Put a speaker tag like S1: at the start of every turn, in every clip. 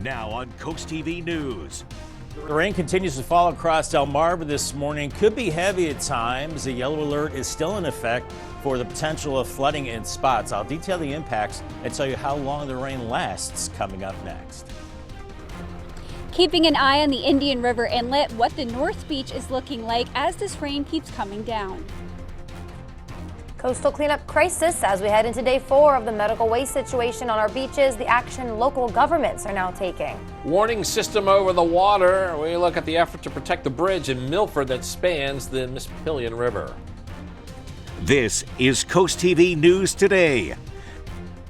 S1: Now on Coast TV News.
S2: The rain continues to fall across Delmarva this morning. Could be heavy at times. A yellow alert is still in effect for the potential of flooding in spots. I'll detail the impacts and tell you how long the rain lasts coming up next.
S3: Keeping an eye on the Indian River Inlet, what the North Beach is looking like as this rain keeps coming down.
S4: Coastal cleanup crisis as we head into day 4 of the medical waste situation on our beaches. The action local governments are now taking.
S5: Warning system over the water. We look at the effort to protect the bridge in Milford that spans the Mississippian River.
S1: This is Coast TV News Today.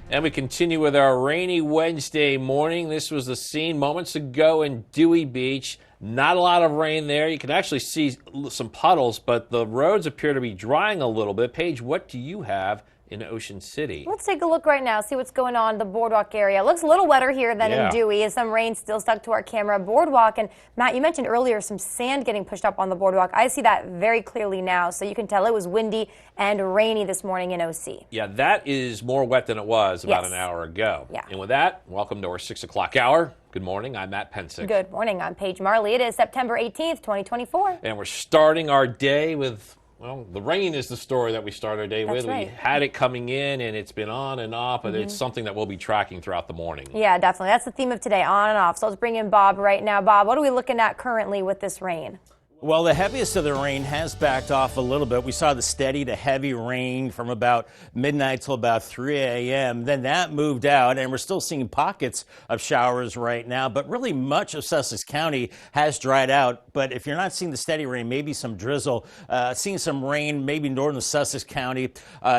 S5: And we continue with our rainy Wednesday morning. This was the scene moments ago in Dewey Beach. Not a lot of rain there. You can actually see some puddles, but the roads appear to be drying a little bit. Paige, what do you have in Ocean City?
S4: Let's take a look right now, see what's going on in the boardwalk area. It looks a little wetter here than in Dewey, as some rain still stuck to our camera. Boardwalk, and Matt, you mentioned earlier some sand getting pushed up on the boardwalk. I see that very clearly now, so you can tell it was windy and rainy this morning in OC.
S5: Yeah, that is more wet than it was about an hour ago.
S4: Yeah.
S5: And with that, welcome to our 6 o'clock hour. Good morning, I'm Matt Pensick.
S4: Good morning, I'm Paige Marley. It is September 18th, 2024.
S5: And we're starting our day with, well, the rain is the story that we start our day with.
S4: Right.
S5: We had it coming in, and it's been on and off, but it's something that we'll be tracking throughout the morning.
S4: Yeah, definitely. That's the theme of today, on and off. So let's bring in Bob right now. Bob, what are we looking at currently with this rain?
S2: Well, the heaviest of the rain has backed off a little bit. We saw the steady to heavy rain from about midnight till about 3 a.m. Then that moved out, and we're still seeing pockets of showers right now. But really much of Sussex County has dried out. But if you're not seeing the steady rain, maybe some drizzle. Seeing some rain maybe northern Sussex County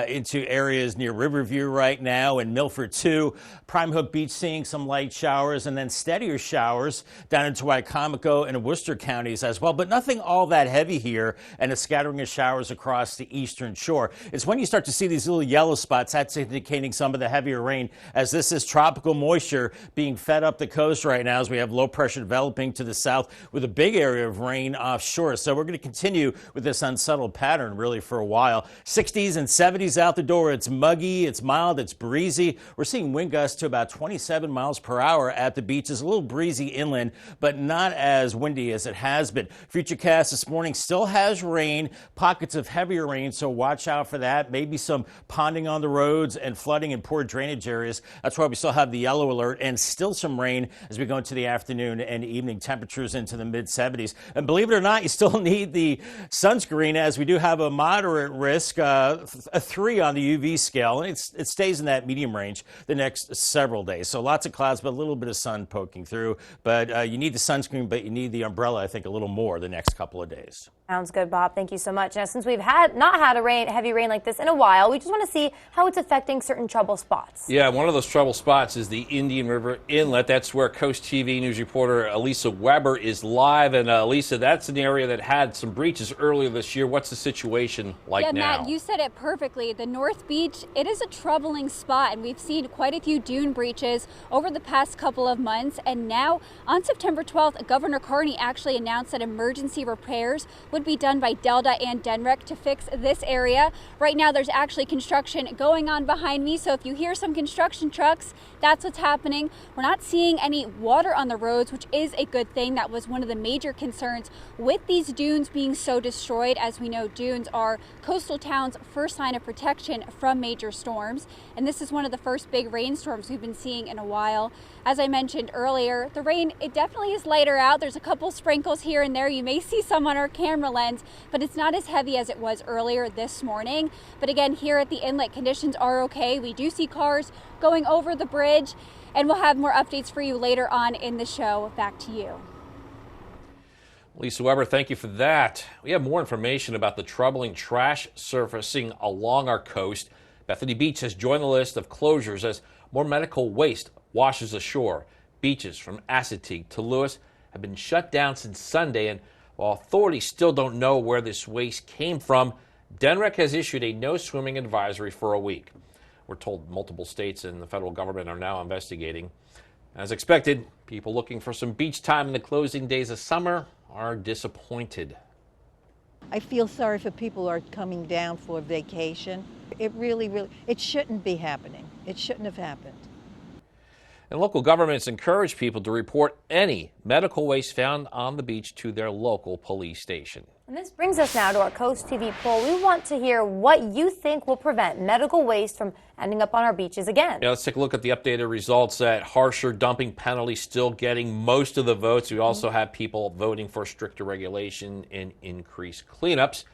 S2: into areas near Riverview right now, and Milford too. Prime Hook Beach seeing some light showers, and then steadier showers down into Wicomico and Worcester counties as well. But nothing all that heavy here, and a scattering of showers across the eastern shore. It's when you start to see these little yellow spots, that's indicating some of the heavier rain, as this is tropical moisture being fed up the coast right now as we have low pressure developing to the south with a big area of rain offshore. So we're going to continue with this unsettled pattern really for a while. 60s and 70s out the door. It's muggy, it's mild, it's breezy. We're seeing wind gusts to about 27 miles per hour at the beaches. A little breezy inland, but not as windy as it has been. Futurecast this morning still has rain, pockets of heavier rain, so watch out for that. Maybe some ponding on the roads and flooding in poor drainage areas. That's why we still have the yellow alert, and still some rain as we go into the afternoon and evening. Temperatures into the mid-70s. And believe it or not, you still need the sunscreen, as we do have a moderate risk, a 3 on the UV scale, and it stays in that medium range the next several days. So lots of clouds, but a little bit of sun poking through. But you need the sunscreen, but you need the umbrella, I think, a little more the next couple of days.
S4: Sounds good, Bob. Thank you so much. Now, since we've not had a heavy rain like this in a while, we just want to see how it's affecting certain trouble spots.
S5: Yeah, one of those trouble spots is the Indian River Inlet. That's where Coast TV news reporter Elisa Weber is live. And Elisa, that's an area that had some breaches earlier this year. What's the situation like now?
S3: Yeah, Matt, you said it perfectly. The North Beach, it is a troubling spot, and we've seen quite a few dune breaches over the past couple of months. And now, on September 12th, Governor Carney actually announced that emergency repairs would be done by Delta and Denrec to fix this area. Right now, there's actually construction going on behind me, so if you hear some construction trucks, that's what's happening. We're not seeing any water on the roads, which is a good thing. That was one of the major concerns with these dunes being so destroyed. As we know, dunes are coastal towns' first line of protection from major storms, and this is one of the first big rainstorms we've been seeing in a while. As I mentioned earlier, the rain, it definitely is lighter out. There's a couple sprinkles here and there. You may see some on our camera lens, but it's not as heavy as it was earlier this morning. But again, here at the inlet, conditions are okay. We do see cars going over the bridge, and we'll have more updates for you later on in the show. Back to you.
S5: Lisa Weber, thank you for that. We have more information about the troubling trash surfacing along our coast. Bethany Beach has joined the list of closures as more medical waste washes ashore. Beaches from Assateague to Lewis have been shut down since Sunday, and while authorities still don't know where this waste came from, Denrec has issued a no swimming advisory for a week. We're told multiple states and the federal government are now investigating. As expected, people looking for some beach time in the closing days of summer are disappointed.
S6: I feel sorry for people who are coming down for vacation. It really, it shouldn't be happening. It shouldn't have happened.
S5: And local governments encourage people to report any medical waste found on the beach to their local police station.
S4: And this brings us now to our Coast TV poll. We want to hear what you think will prevent medical waste from ending up on our beaches again.
S5: Yeah, let's take a look at the updated results. That harsher dumping penalty still getting most of the votes. We also have people voting for stricter regulation and increased cleanups.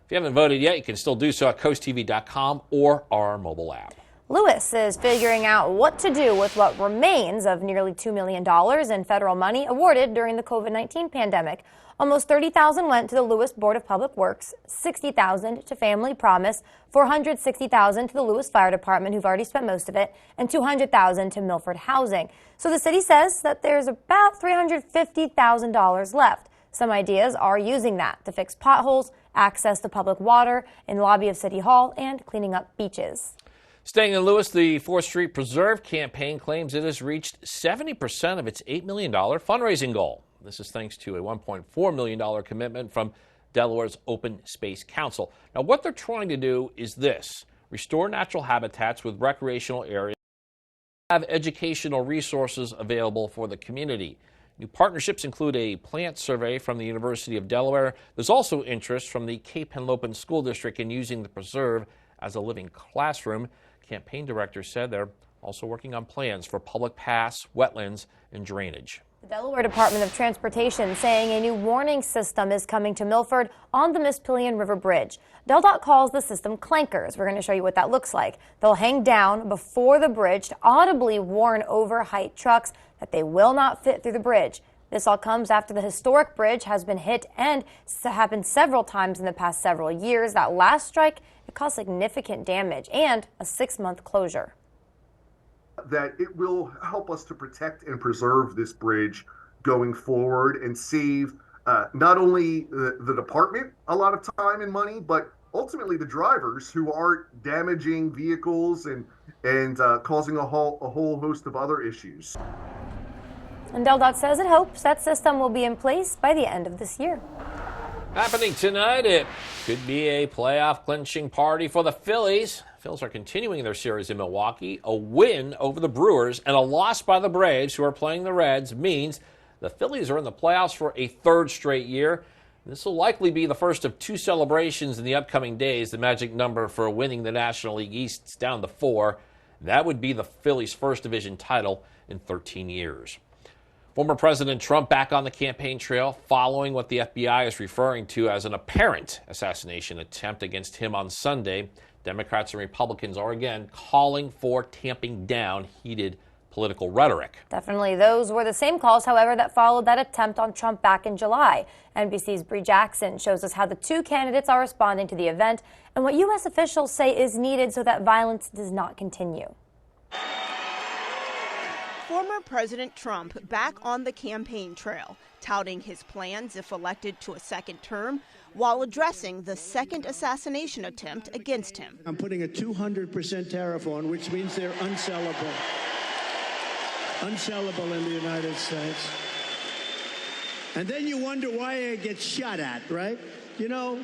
S5: If you haven't voted yet, you can still do so at coasttv.com or our mobile app.
S4: Lewis is figuring out what to do with what remains of nearly $2 million in federal money awarded during the COVID-19 pandemic. Almost $30,000 went to the Lewis Board of Public Works, $60,000 to Family Promise, $460,000 to the Lewis Fire Department, who've already spent most of it, and $200,000 to Milford Housing. So the city says that there's about $350,000 left. Some ideas are using that to fix potholes, access to public water in the lobby of City Hall, and cleaning up beaches.
S5: Staying in Lewis, the 4th Street Preserve campaign claims it has reached 70% of its $8 million fundraising goal. This is thanks to a $1.4 million commitment from Delaware's Open Space Council. Now, what they're trying to do is this: restore natural habitats with recreational areas, have educational resources available for the community. New partnerships include a plant survey from the University of Delaware. There's also interest from the Cape Henlopen School District in using the preserve as a living classroom. Campaign director said they're also working on plans for public paths, wetlands, and drainage.
S4: The Delaware Department of Transportation saying a new warning system is coming to Milford on the Mispillion River Bridge. DelDOT calls the system clankers. We're going to show you what that looks like. They'll hang down before the bridge to audibly warn overheight trucks that they will not fit through the bridge. This all comes after the historic bridge has been hit and happened several times in the past several years. That last strike, it caused significant damage and a 6-month closure.
S7: That it will help us to protect and preserve this bridge going forward and save not only the department a lot of time and money, but ultimately the drivers who aren't damaging vehicles and causing a whole host of other issues.
S4: And DelDOT says it hopes that system will be in place by the end of this year.
S5: Happening tonight, it could be a playoff clinching party for the Phillies. Phils are continuing their series in Milwaukee. A win over the Brewers and a loss by the Braves, who are playing the Reds, means the Phillies are in the playoffs for a 3rd straight year. This will likely be the first of 2 celebrations in the upcoming days. The magic number for winning the National League East is down to 4. That would be the Phillies' first division title in 13 years. Former President Trump back on the campaign trail following what the FBI is referring to as an apparent assassination attempt against him on Sunday. Democrats and Republicans are again calling for tamping down heated political rhetoric.
S4: Definitely. Those were the same calls, however, that followed that attempt on Trump back in July. NBC's Bree Jackson shows us how the 2 candidates are responding to the event and what U.S. officials say is needed so that violence does not continue.
S8: Former President Trump back on the campaign trail, touting his plans if elected to a 2nd term, while addressing the 2nd assassination attempt against him.
S9: I'm putting a 200% tariff on, which means they're unsellable. Unsellable in the United States. And then you wonder why it gets shot at, right? You know,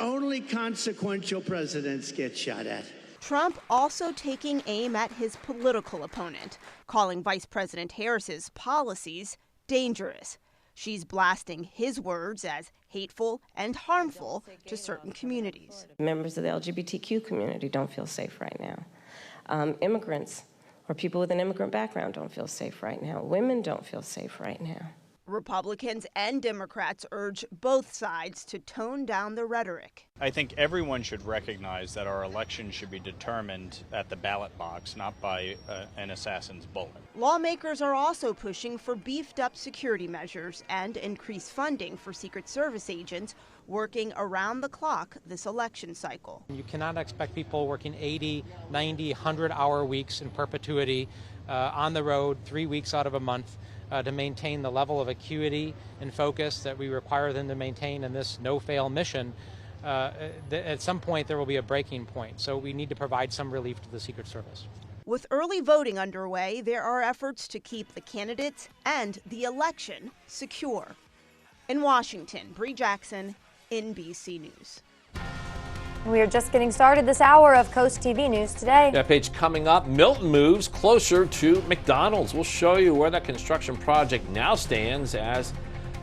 S9: only consequential presidents get shot at.
S8: Trump also taking aim at his political opponent, calling Vice President Harris's policies dangerous. She's blasting his words as hateful and harmful to certain communities.
S10: Members of the LGBTQ community don't feel safe right now. Immigrants or people with an immigrant background don't feel safe right now. Women don't feel safe right now.
S8: Republicans and Democrats urge both sides to tone down the rhetoric.
S11: I think everyone should recognize that our election should be determined at the ballot box, not by an assassin's bullet.
S8: Lawmakers are also pushing for beefed-up security measures and increased funding for Secret Service agents working around the clock this election cycle.
S12: You cannot expect people working 80, 90, 100-hour weeks in perpetuity on the road 3 weeks out of a month to maintain the level of acuity and focus that we require them to maintain in this no-fail mission. At some point, there will be a breaking point, so we need to provide some relief to the Secret Service.
S8: With early voting underway, there are efforts to keep the candidates and the election secure. In Washington, Bree Jackson, NBC News.
S4: We are just getting started this hour of Coast TV News Today.
S5: That page coming up, Milton moves closer to McDonald's. We'll show you where that construction project now stands as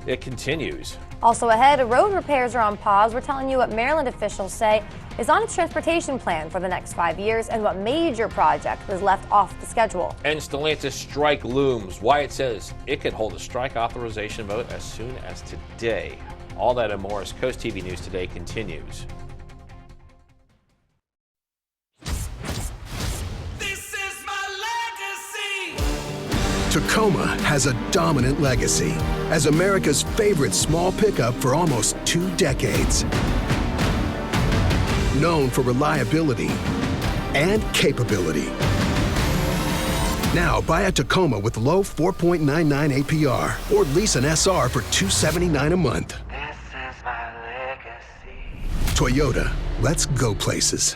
S5: it continues.
S4: Also ahead, road repairs are on pause. We're telling you what Maryland officials say is on its transportation plan for the next 5 years and what major project was left off the schedule.
S5: And Stellantis strike looms. Why it says it could hold a strike authorization vote as soon as today. All that and more as Coast TV News Today continues.
S13: Tacoma has a dominant legacy as America's favorite small pickup for almost 2 decades. Known for reliability and capability. Now buy a Tacoma with low 4.99 APR or lease an SR for $279 a month.
S14: This is my legacy.
S13: Toyota, let's go places.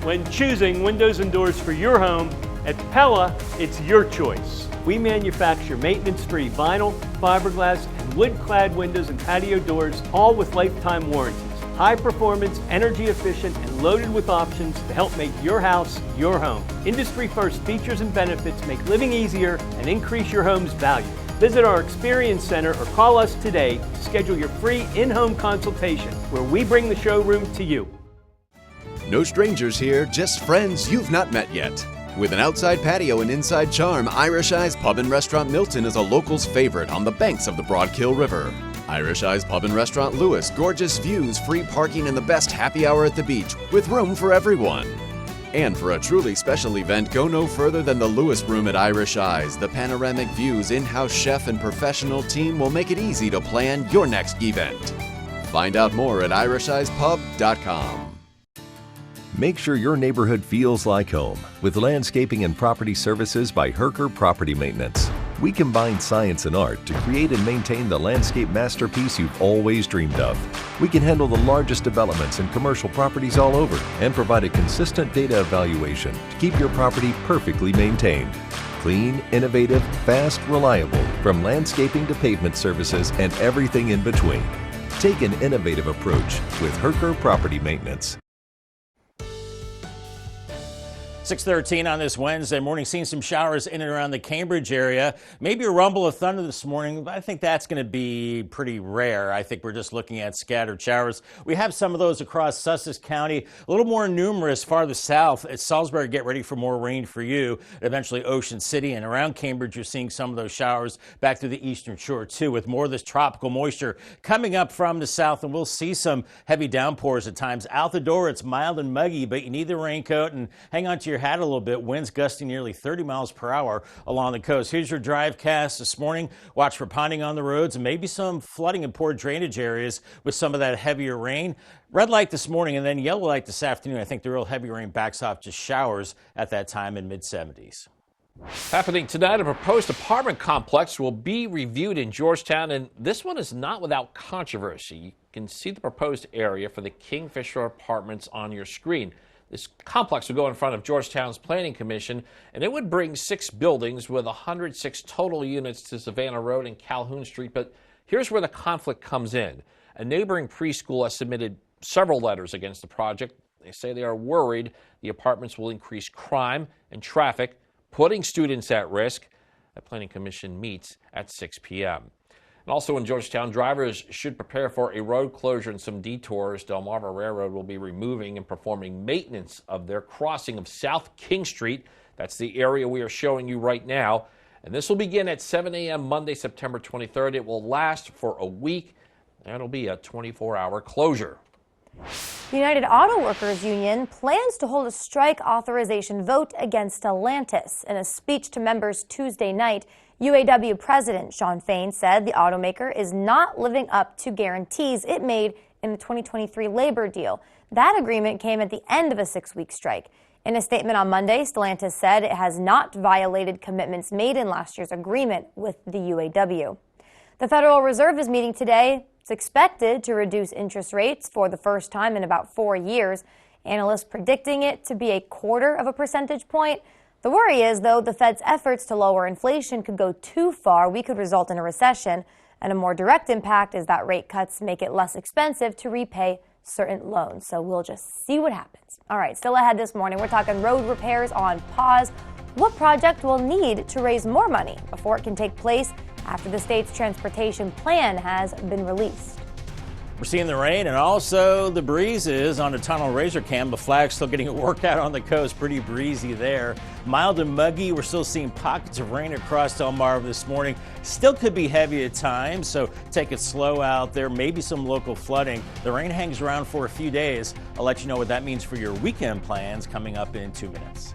S15: When choosing windows and doors for your home, at Pella, it's your choice. We manufacture maintenance-free vinyl, fiberglass, and wood-clad windows and patio doors, all with lifetime warranties. High performance, energy efficient, and loaded with options to help make your house your home. Industry-first features and benefits make living easier and increase your home's value. Visit our Experience Center or call us today to schedule your free in-home consultation, where we bring the showroom to you.
S16: No strangers here, just friends you've not met yet. With an outside patio and inside charm, Irish Eyes Pub and Restaurant Milton is a local's favorite on the banks of the Broadkill River. Irish Eyes Pub and Restaurant Lewis, gorgeous views, free parking, and the best happy hour at the beach, with room for everyone. And for a truly special event, go no further than the Lewis Room at Irish Eyes. The panoramic views, in-house chef, and professional team will make it easy to plan your next event. Find out more at irisheyespub.com.
S17: Make sure your neighborhood feels like home with landscaping and property services by Herker Property Maintenance. We combine science and art to create and maintain the landscape masterpiece you've always dreamed of. We can handle the largest developments and commercial properties all over and provide a consistent data evaluation to keep your property perfectly maintained. Clean, innovative, fast, reliable, from landscaping to pavement services and everything in between. Take an innovative approach with Herker Property Maintenance.
S2: 6:13 on this Wednesday morning, seeing some showers in and around the Cambridge area. Maybe a rumble of thunder this morning, but I think that's going to be pretty rare. I think we're just looking at scattered showers. We have some of those across Sussex County, a little more numerous farther south at Salisbury. Get ready for more rain for you. Eventually Ocean City and around Cambridge, you're seeing some of those showers back to the eastern shore too, with more of this tropical moisture coming up from the south, and we'll see some heavy downpours at times. Out the door, it's mild and muggy, but you need the raincoat and hang on to your hat a little bit. Winds gusting nearly 30 miles per hour along the coast. Here's your drive cast this morning. Watch for ponding on the roads and maybe some flooding in poor drainage areas with some of that heavier rain. Red light this morning and then yellow light this afternoon. I think the real heavy rain backs off just showers at that time in mid-70s.
S5: Happening tonight, a proposed apartment complex will be reviewed in Georgetown, and this one is not without controversy. You can see the proposed area for the Kingfisher Apartments on your screen. This complex will go in front of Georgetown's Planning Commission, and it would bring 6 buildings with 106 total units to Savannah Road and Calhoun Street. But here's where the conflict comes in. A neighboring preschool has submitted several letters against the project. They say they are worried the apartments will increase crime and traffic, putting students at risk. The Planning Commission meets at 6 p.m. And also in Georgetown, drivers should prepare for a road closure and some detours. Delmarva Railroad will be removing and performing maintenance of their crossing of South King Street. That's the area we are showing you right now. And this will begin at 7 a.m. Monday, September 23rd. It will last for a week. That'll be a 24-hour closure.
S4: The United Auto Workers Union plans to hold a strike authorization vote against Stellantis. In a speech to members Tuesday night, UAW President Shawn Fain said the automaker is not living up to guarantees it made in the 2023 labor deal. That agreement came at the end of a 6-week strike. In a statement on Monday, Stellantis said it has not violated commitments made in last year's agreement with the UAW. The Federal Reserve is meeting today. It's expected to reduce interest rates for the first time in about 4 years. Analysts predicting it to be 0.25 percentage point. The worry is, though, the Fed's efforts to lower inflation could go too far. We could result in a recession. And a more direct impact is that rate cuts make it less expensive to repay certain loans. So we'll just see what happens. All right, still ahead this morning, we're talking road repairs on pause. What project will need to raise more money before it can take place after the state's transportation plan has been released?
S2: We're seeing the rain and also the breezes on a tunnel razor cam. The flag's still getting a workout on the coast. Pretty breezy there. Mild and muggy. We're still seeing pockets of rain across Delmarva this morning. Still could be heavy at times, so take it slow out there. Maybe some local flooding. The rain hangs around for a few days. I'll let you know what that means for your weekend plans coming up in 2 minutes.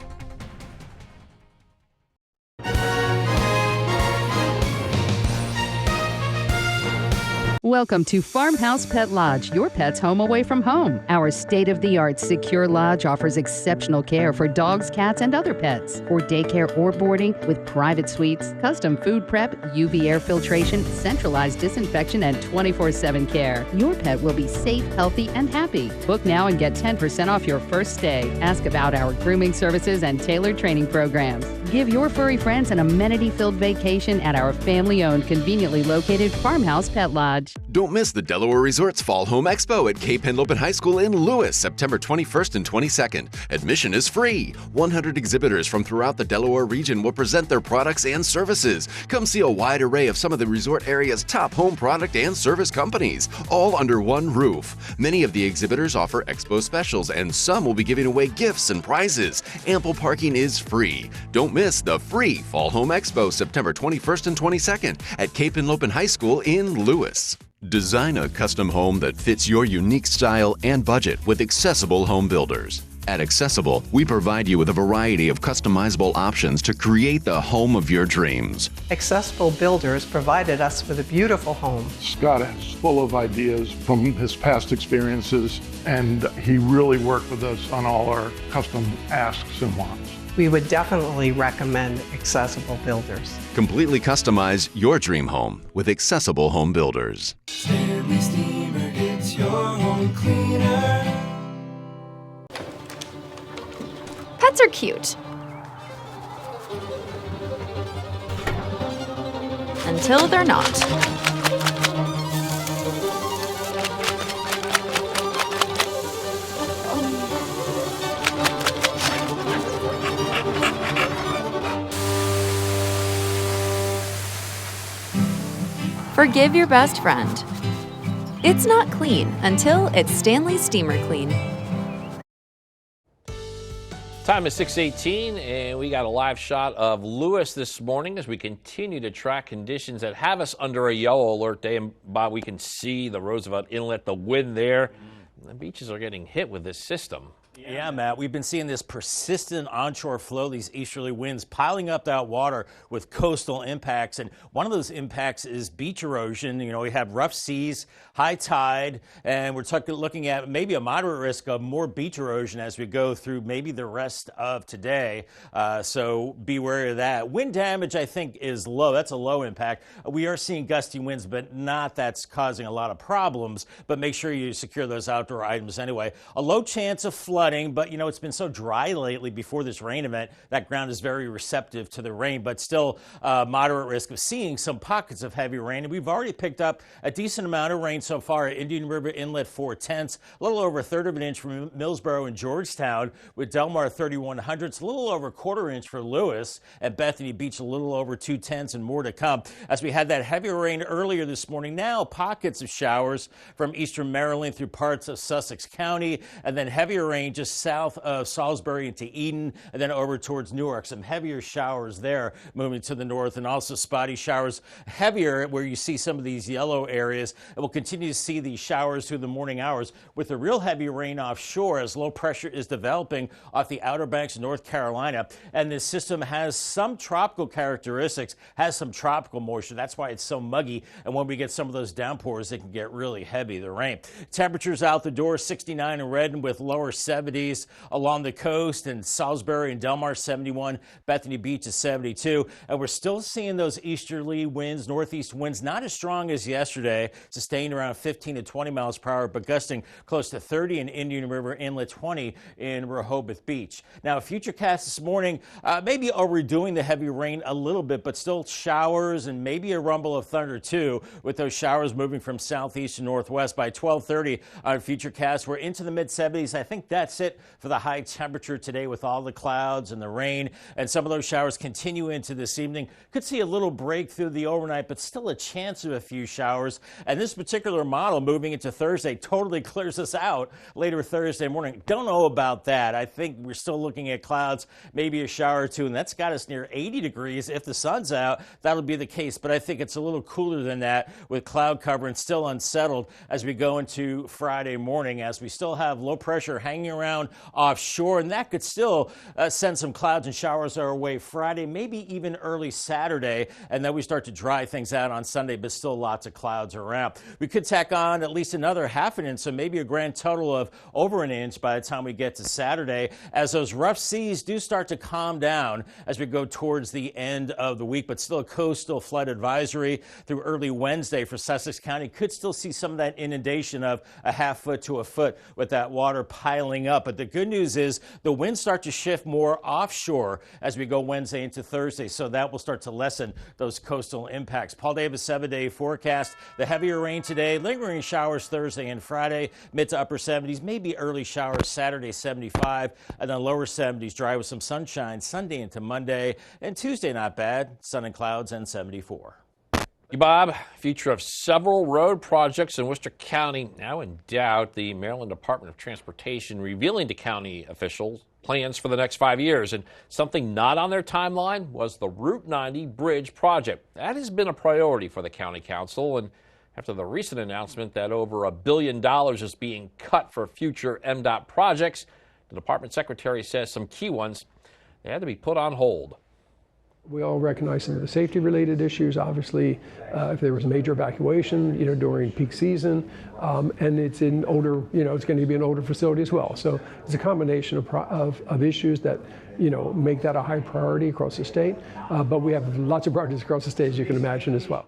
S18: Welcome to Farmhouse Pet Lodge, your pet's home away from home. Our state-of-the-art secure lodge offers exceptional care for dogs, cats, and other pets. For daycare or boarding with private suites, custom food prep, UV air filtration, centralized disinfection, and 24/7 care. Your pet will be safe, healthy, and happy. Book now and get 10% off your first stay. Ask about our grooming services and tailored training programs. Give your furry friends an amenity-filled vacation at our family-owned, conveniently located Farmhouse Pet Lodge.
S16: Don't miss the Delaware Resort's Fall Home Expo at Cape Henlopen High School in Lewis, September 21st and 22nd. Admission is free. 100 exhibitors from throughout the Delaware region will present their products and services. Come see a wide array of some of the resort area's top home product and service companies, all under one roof. Many of the exhibitors offer expo specials, and some will be giving away gifts and prizes. Ample parking is free. Don't miss the free Fall Home Expo, September 21st and 22nd at Cape Henlopen High School in Lewis. Design a custom home that fits your unique style and budget with Accessible Home Builders. At Accessible, we provide you with a variety of customizable options to create the home of your dreams.
S19: Accessible Builders provided us with a beautiful home.
S20: Scott is full of ideas from his past experiences, and he really worked with us on all our custom asks and wants.
S19: We would definitely recommend Accessible Builders.
S16: Completely customize your dream home with Accessible Home Builders.
S14: Stanley Steamer gets your home cleaner.
S21: Pets are cute. Until they're not. Forgive your best friend. It's not clean until it's Stanley Steamer Clean.
S5: Time is 6:18, and we got a live shot of Lewis this morning as we continue to track conditions that have us under a yellow alert day. And Bob, we can see the Roosevelt Inlet, the wind there. The beaches are getting hit with this system.
S2: Yeah, Matt, we've been seeing this persistent onshore flow, these easterly winds piling up that water with coastal impacts. And one of those impacts is beach erosion. You know, we have rough seas, high tide, and we're looking at maybe a moderate risk of more beach erosion as we go through maybe the rest of today. So be wary of that. Wind damage, I think, is low. That's a low impact. We are seeing gusty winds, but not that's causing a lot of problems. But make sure you secure those outdoor items anyway. A low chance of flooding. But, you know, it's been so dry lately before this rain event, that ground is very receptive to the rain, but still moderate risk of seeing some pockets of heavy rain. And we've already picked up a decent amount of rain so far at Indian River Inlet 4/10, a little over 1/3 of an inch from Millsboro and Georgetown, with Delmar 31/100, a little over 1/4 inch for Lewis, at Bethany Beach a little over 2/10, and more to come. As we had that heavy rain earlier this morning, now pockets of showers from eastern Maryland through parts of Sussex County, and then heavier rain just south of Salisbury into Eden, and then over towards Newark. Some heavier showers there moving to the north, and also spotty showers heavier where you see some of these yellow areas. And we'll continue to see these showers through the morning hours with the real heavy rain offshore as low pressure is developing off the Outer Banks of North Carolina. And this system has some tropical characteristics, has some tropical moisture. That's why it's so muggy. And when we get some of those downpours, it can get really heavy, the rain. Temperatures out the door, 69 in Redden with lower 70s. 70s along the coast, and Salisbury and Delmarva 71, Bethany Beach is 72. And we're still seeing those easterly winds, northeast winds, not as strong as yesterday, sustained around 15 to 20 miles per hour, but gusting close to 30 in Indian River Inlet, 20 in Rehoboth Beach. Now, a futurecast this morning, maybe overdoing the heavy rain a little bit, but still showers and maybe a rumble of thunder too, with those showers moving from southeast to northwest. By 12:30 on futurecast, we're into the mid-70s. I think that's it for the high temperature today with all the clouds and the rain, and some of those showers continue into this evening. Could see a little break through the overnight, but still a chance of a few showers. And this particular model moving into Thursday totally clears us out later Thursday morning. Don't know about that. I think we're still looking at clouds, maybe a shower or two, and that's got us near 80 degrees. If the sun's out, that'll be the case, but I think it's a little cooler than that with cloud cover and still unsettled as we go into Friday morning, as we still have low pressure hanging around offshore, and that could still send some clouds and showers our way Friday, maybe even early Saturday, and then we start to dry things out on Sunday, but still lots of clouds around. We could tack on at least another half an inch, so maybe a grand total of over an inch by the time we get to Saturday, as those rough seas do start to calm down as we go towards the end of the week, but still a coastal flood advisory through early Wednesday for Sussex County. Could still see some of that inundation of a half foot to a foot with that water piling up. But the good news is the winds start to shift more offshore as we go Wednesday into Thursday, so that will start to lessen those coastal impacts. Paul Davis 7-day forecast. The heavier rain today, lingering showers Thursday and Friday, mid to upper 70s, maybe early showers Saturday 75, and then lower 70s, dry with some sunshine Sunday into Monday, and Tuesday not bad, sun and clouds and 74.
S5: You, Bob. Future of several road projects in Worcester County now in doubt. The Maryland Department of Transportation revealing to county officials plans for the next 5 years. And something not on their timeline was the Route 90 bridge project. That has been a priority for the county council. And after the recent announcement that over $1 billion is being cut for future MDOT projects, the department secretary says some key ones, they had to be put on hold.
S1: We all recognize some of the safety-related issues. Obviously, if there was a major evacuation, during peak season, and it's in older, it's going to be an older facility as well. So it's a combination of issues that, make that a high priority across the state. But we have lots of projects across the state, as you can imagine, as well.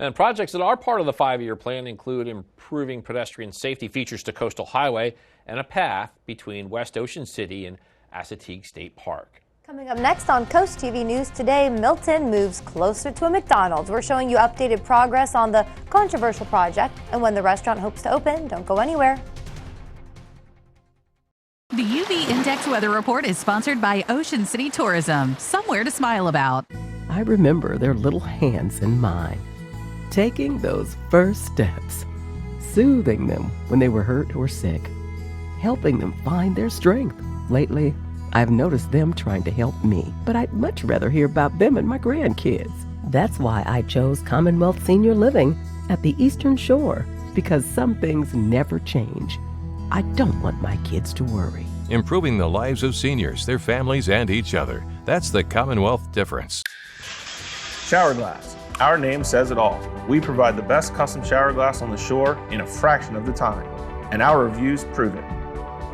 S5: And projects that are part of the 5-year plan include improving pedestrian safety features to Coastal Highway and a path between West Ocean City and Assateague State Park.
S4: Coming up next on Coast TV News today, Milton moves closer to a McDonald's. We're showing you updated progress on the controversial project and when the restaurant hopes to open. Don't go anywhere.
S18: The UV Index Weather Report is sponsored by Ocean City Tourism. Somewhere to smile about.
S22: I remember their little hands in mine, taking those first steps, soothing them when they were hurt or sick, helping them find their strength. Lately, I've noticed them trying to help me, but I'd much rather hear about them and my grandkids. That's why I chose Commonwealth Senior Living at the Eastern Shore, because some things never change. I don't want my kids to worry.
S23: Improving the lives of seniors, their families, and each other. That's the Commonwealth difference.
S24: Shower Glass. Our name says it all. We provide the best custom shower glass on the shore in a fraction of the time, and our reviews prove it.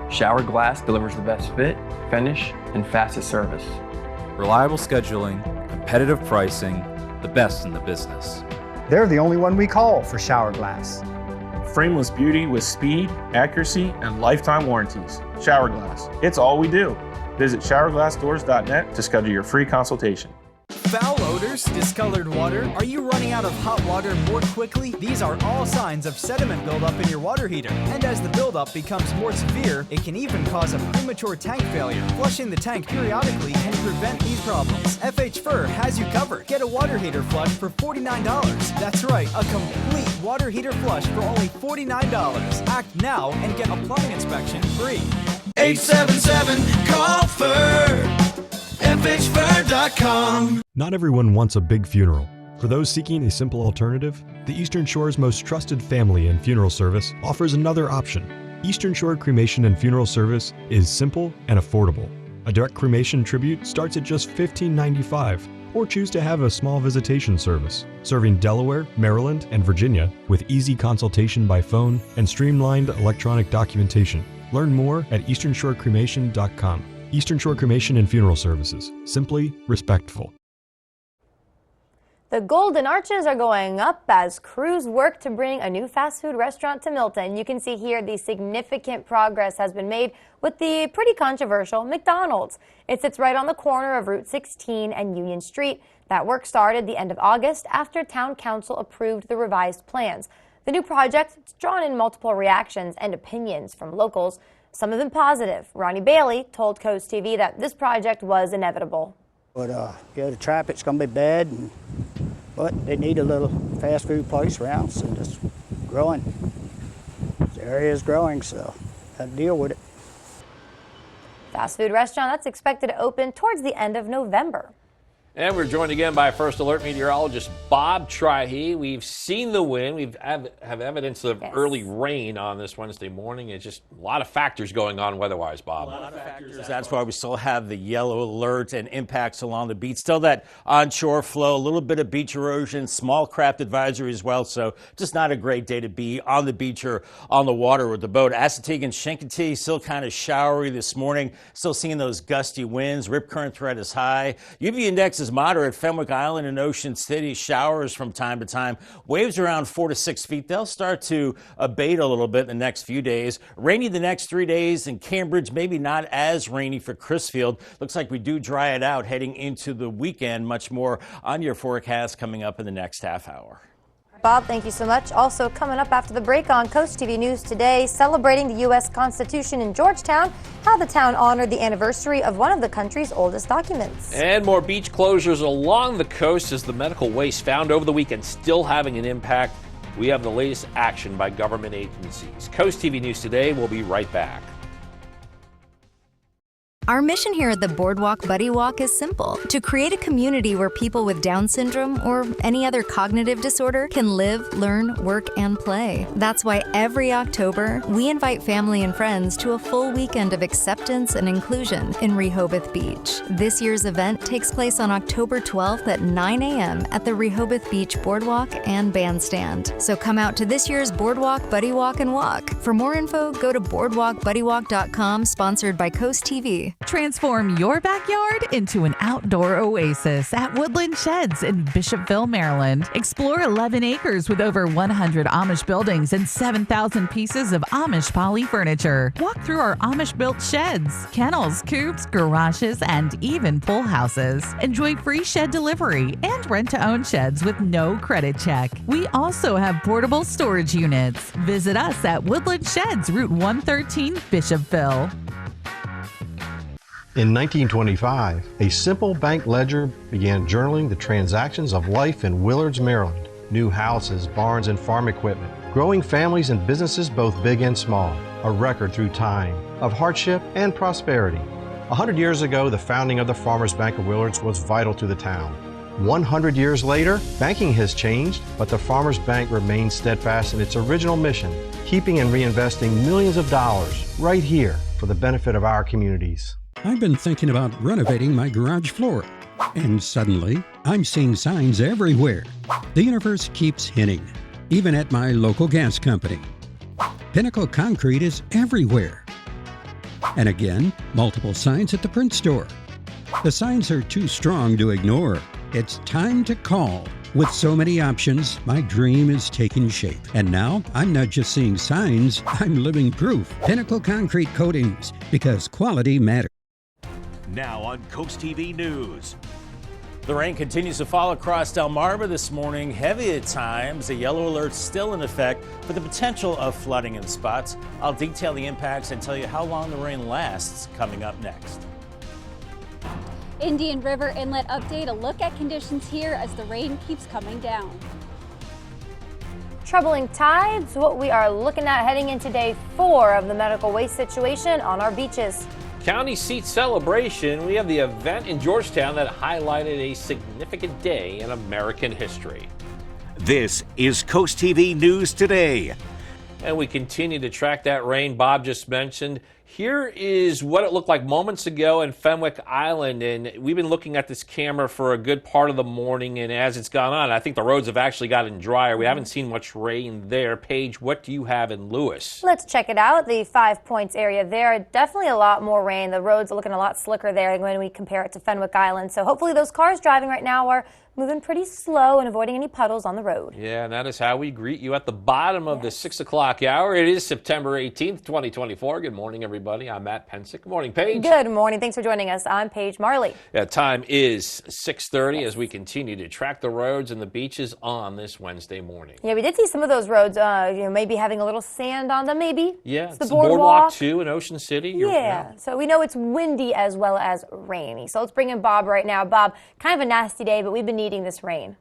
S25: Shower Glass delivers the best fit, finish, and fastest service.
S26: Reliable scheduling, competitive pricing, the best in the business.
S27: They're the only one we call for Shower Glass.
S24: Frameless beauty with speed, accuracy, and lifetime warranties. Shower Glass. It's all we do. Visit showerglassdoors.net to schedule your free consultation.
S28: Foul odors, discolored water, are you running out of hot water more quickly? These are all signs of sediment buildup in your water heater. And as the buildup becomes more severe, it can even cause a premature tank failure. Flushing the tank periodically can prevent these problems. FH Fur has you covered. Get a water heater flush for $49. That's right, a complete water heater flush for only $49. Act now and get a plumbing inspection free.
S14: 877-CALL-FUR. FHFur.com.
S29: Not everyone wants a big funeral. For those seeking a simple alternative, the Eastern Shore's most trusted family and funeral service offers another option. Eastern Shore Cremation and Funeral Service is simple and affordable. A direct cremation tribute starts at just $15.95, or choose to have a small visitation service, serving Delaware, Maryland, and Virginia with easy consultation by phone and streamlined electronic documentation. Learn more at easternshorecremation.com. Eastern Shore Cremation and Funeral Services. Simply respectful.
S4: The Golden Arches are going up as crews work to bring a new fast food restaurant to Milton. You can see here the significant progress has been made with the pretty controversial McDonald's. It sits right on the corner of Route 16 and Union Street. That work started the end of August after Town Council approved the revised plans. The new project has drawn in multiple reactions and opinions from locals, some of them positive. Ronnie Bailey told CoastTV that this project was inevitable.
S3: But yeah, the traffic's going to be bad, but they need a little fast food place around, so it's growing. The area is growing, so got to deal with it.
S4: Fast food restaurant that's expected to open towards the end of November.
S5: And we're joined again by First Alert meteorologist Bob Trihey. We've seen the wind. We have evidence of early rain on this Wednesday morning. It's just a lot of factors going on weather-wise, Bob.
S2: A lot of factors. That's why we still have the yellow alert and impacts along the beach. Still that onshore flow, a little bit of beach erosion, small craft advisory as well. So just not a great day to be on the beach or on the water with the boat. Assateague and Chincoteague still kind of showery this morning. Still seeing those gusty winds. Rip current threat is high. UV index is moderate. Fenwick Island and Ocean City, showers from time to time. Waves around 4 to 6 feet. They'll start to abate a little bit in the next few days. Rainy the next 3 days in Cambridge, maybe not as rainy for Crisfield. Looks like we do dry it out heading into the weekend. Much more on your forecast coming up in the next half hour.
S4: Bob, thank you so much. Also coming up after the break on CoastTV News today, celebrating the U.S. Constitution in Georgetown, how the town honored the anniversary of one of the country's oldest documents.
S5: And more beach closures along the coast as the medical waste found over the weekend still having an impact. We have the latest action by government agencies. CoastTV News today. We'll be right back.
S21: Our mission here at the Boardwalk Buddy Walk is simple: to create a community where people with Down syndrome or any other cognitive disorder can live, learn, work, and play. That's why every October, we invite family and friends to a full weekend of acceptance and inclusion in Rehoboth Beach. This year's event takes place on October 12th at 9 a.m. at the Rehoboth Beach Boardwalk and Bandstand. So come out to this year's Boardwalk Buddy Walk and Walk. For more info, go to boardwalkbuddywalk.com, sponsored by CoastTV.
S6: Transform your backyard into an outdoor oasis at Woodland Sheds in Bishopville, Maryland. Explore 11 acres with over 100 Amish buildings and 7,000 pieces of Amish poly furniture. Walk through our Amish-built sheds, kennels, coops, garages, and even pool houses. Enjoy free shed delivery and rent-to-own sheds with no credit check. We also have portable storage units. Visit us at Woodland Sheds, Route 113, Bishopville.
S7: In 1925, a simple bank ledger began journaling the transactions of life in Willards, Maryland. New houses, barns, and farm equipment. Growing families and businesses both big and small. A record through time of hardship and prosperity. 100 years ago, the founding of the Farmers Bank of Willards was vital to the town. 100 years later, banking has changed, but the Farmers Bank remains steadfast in its original mission, keeping and reinvesting millions of dollars right here for the benefit of our communities.
S8: I've been thinking about renovating my garage floor, and suddenly I'm seeing signs everywhere. The universe keeps hinting, even at my local gas company. Pinnacle Concrete is everywhere. And again, multiple signs at the print store. The signs are too strong to ignore. It's time to call. With so many options, my dream is taking shape. And now, I'm not just seeing signs, I'm living proof. Pinnacle Concrete Coatings, because quality matters.
S9: Now on CoastTV News.
S2: The rain continues to fall across Delmarva this morning, heavy at times. A yellow alert still in effect for the potential of flooding in spots. I'll detail the impacts and tell you how long the rain lasts coming up next.
S10: Indian River Inlet update, a look at conditions here as the rain keeps coming down.
S4: Troubling tides, what we are looking at heading into day 4 of the medical waste situation on our beaches.
S5: County seat celebration. We have the event in Georgetown that highlighted a significant day in American history.
S9: This is CoastTV News Today.
S5: And we continue to track that rain Bob just mentioned. Here is what it looked like moments ago in Fenwick Island, and we've been looking at this camera for a good part of the morning, and as it's gone on, I think the roads have actually gotten drier. We haven't seen much rain there. Paige, what do you have in Lewis?
S4: Let's check it out. The 5 Points area there, definitely a lot more rain. The roads are looking a lot slicker there when we compare it to Fenwick Island. So hopefully those cars driving right now are moving pretty slow and avoiding any puddles on the road.
S5: Yeah, and that is how we greet you at the bottom of the 6 o'clock hour. It is September 18th, 2024. Good morning, everybody. I'm Matt Pensick. Good morning, Paige.
S4: Good morning. Thanks for joining us. I'm Paige Marley.
S5: Yeah, time is 6:30 as we continue to track the roads and the beaches on this Wednesday morning.
S4: Yeah, we did see some of those roads, maybe having a little sand on them, maybe.
S5: Yeah,
S4: it's the
S5: boardwalk too in Ocean City.
S4: Yeah, so we know it's windy as well as rainy. So let's bring in Bob right now. Bob, kind of a nasty day, but we've been needing this rain.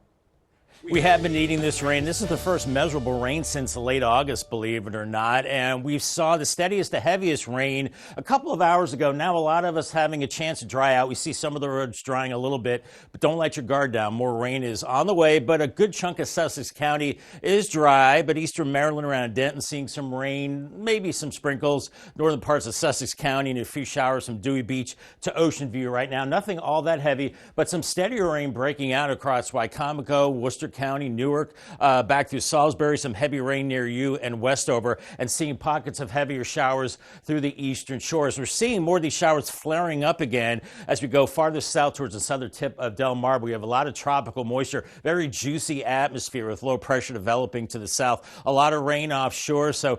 S2: We have been needing this rain. This is the first measurable rain since late August, believe it or not. And we saw the steadiest to heaviest rain a couple of hours ago. Now a lot of us having a chance to dry out. We see some of the roads drying a little bit, but don't let your guard down. More rain is on the way, but a good chunk of Sussex County is dry. But eastern Maryland around Denton seeing some rain, maybe some sprinkles. Northern parts of Sussex County and a few showers from Dewey Beach to Ocean View right now. Nothing all that heavy, but some steadier rain breaking out across Wycomico, Worcester County, Newark, back through Salisbury, some heavy rain near you and Westover, and seeing pockets of heavier showers through the eastern shores. We're seeing more of these showers flaring up again as we go farther south towards the southern tip of Delmarva. We have a lot of tropical moisture, very juicy atmosphere with low pressure developing to the south. A lot of rain offshore, so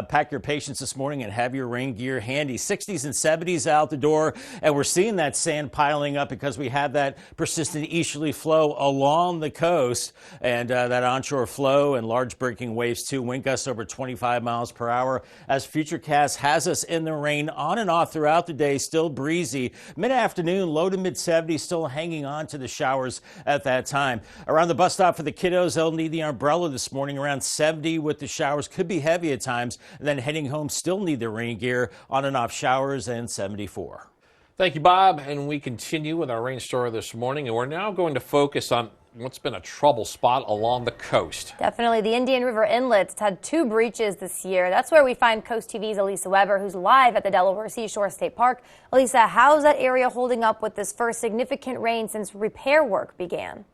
S2: pack your patience this morning and have your rain gear handy. 60s and 70s out the door, and we're seeing that sand piling up because we have that persistent easterly flow along the coast. And that onshore flow and large breaking waves too, wind gusts over 25 miles per hour as Futurecast has us in the rain on and off throughout the day, still breezy. Mid-afternoon, low to mid-70s, still hanging on to the showers at that time. Around the bus stop for the kiddos, they'll need the umbrella this morning, around 70 with the showers. Could be heavy at times. And then heading home, still need the rain gear, on and off showers, and 74.
S5: Thank you, Bob. And we continue with our rain story this morning, and we're now going to focus on what's been a trouble spot along the coast.
S4: Definitely. The Indian River Inlet's had 2 breaches this year. That's where we find Coast TV's Elisa Weber, who's live at the Delaware Seashore State Park. Elisa, how's that area holding up with this first significant rain since repair work began?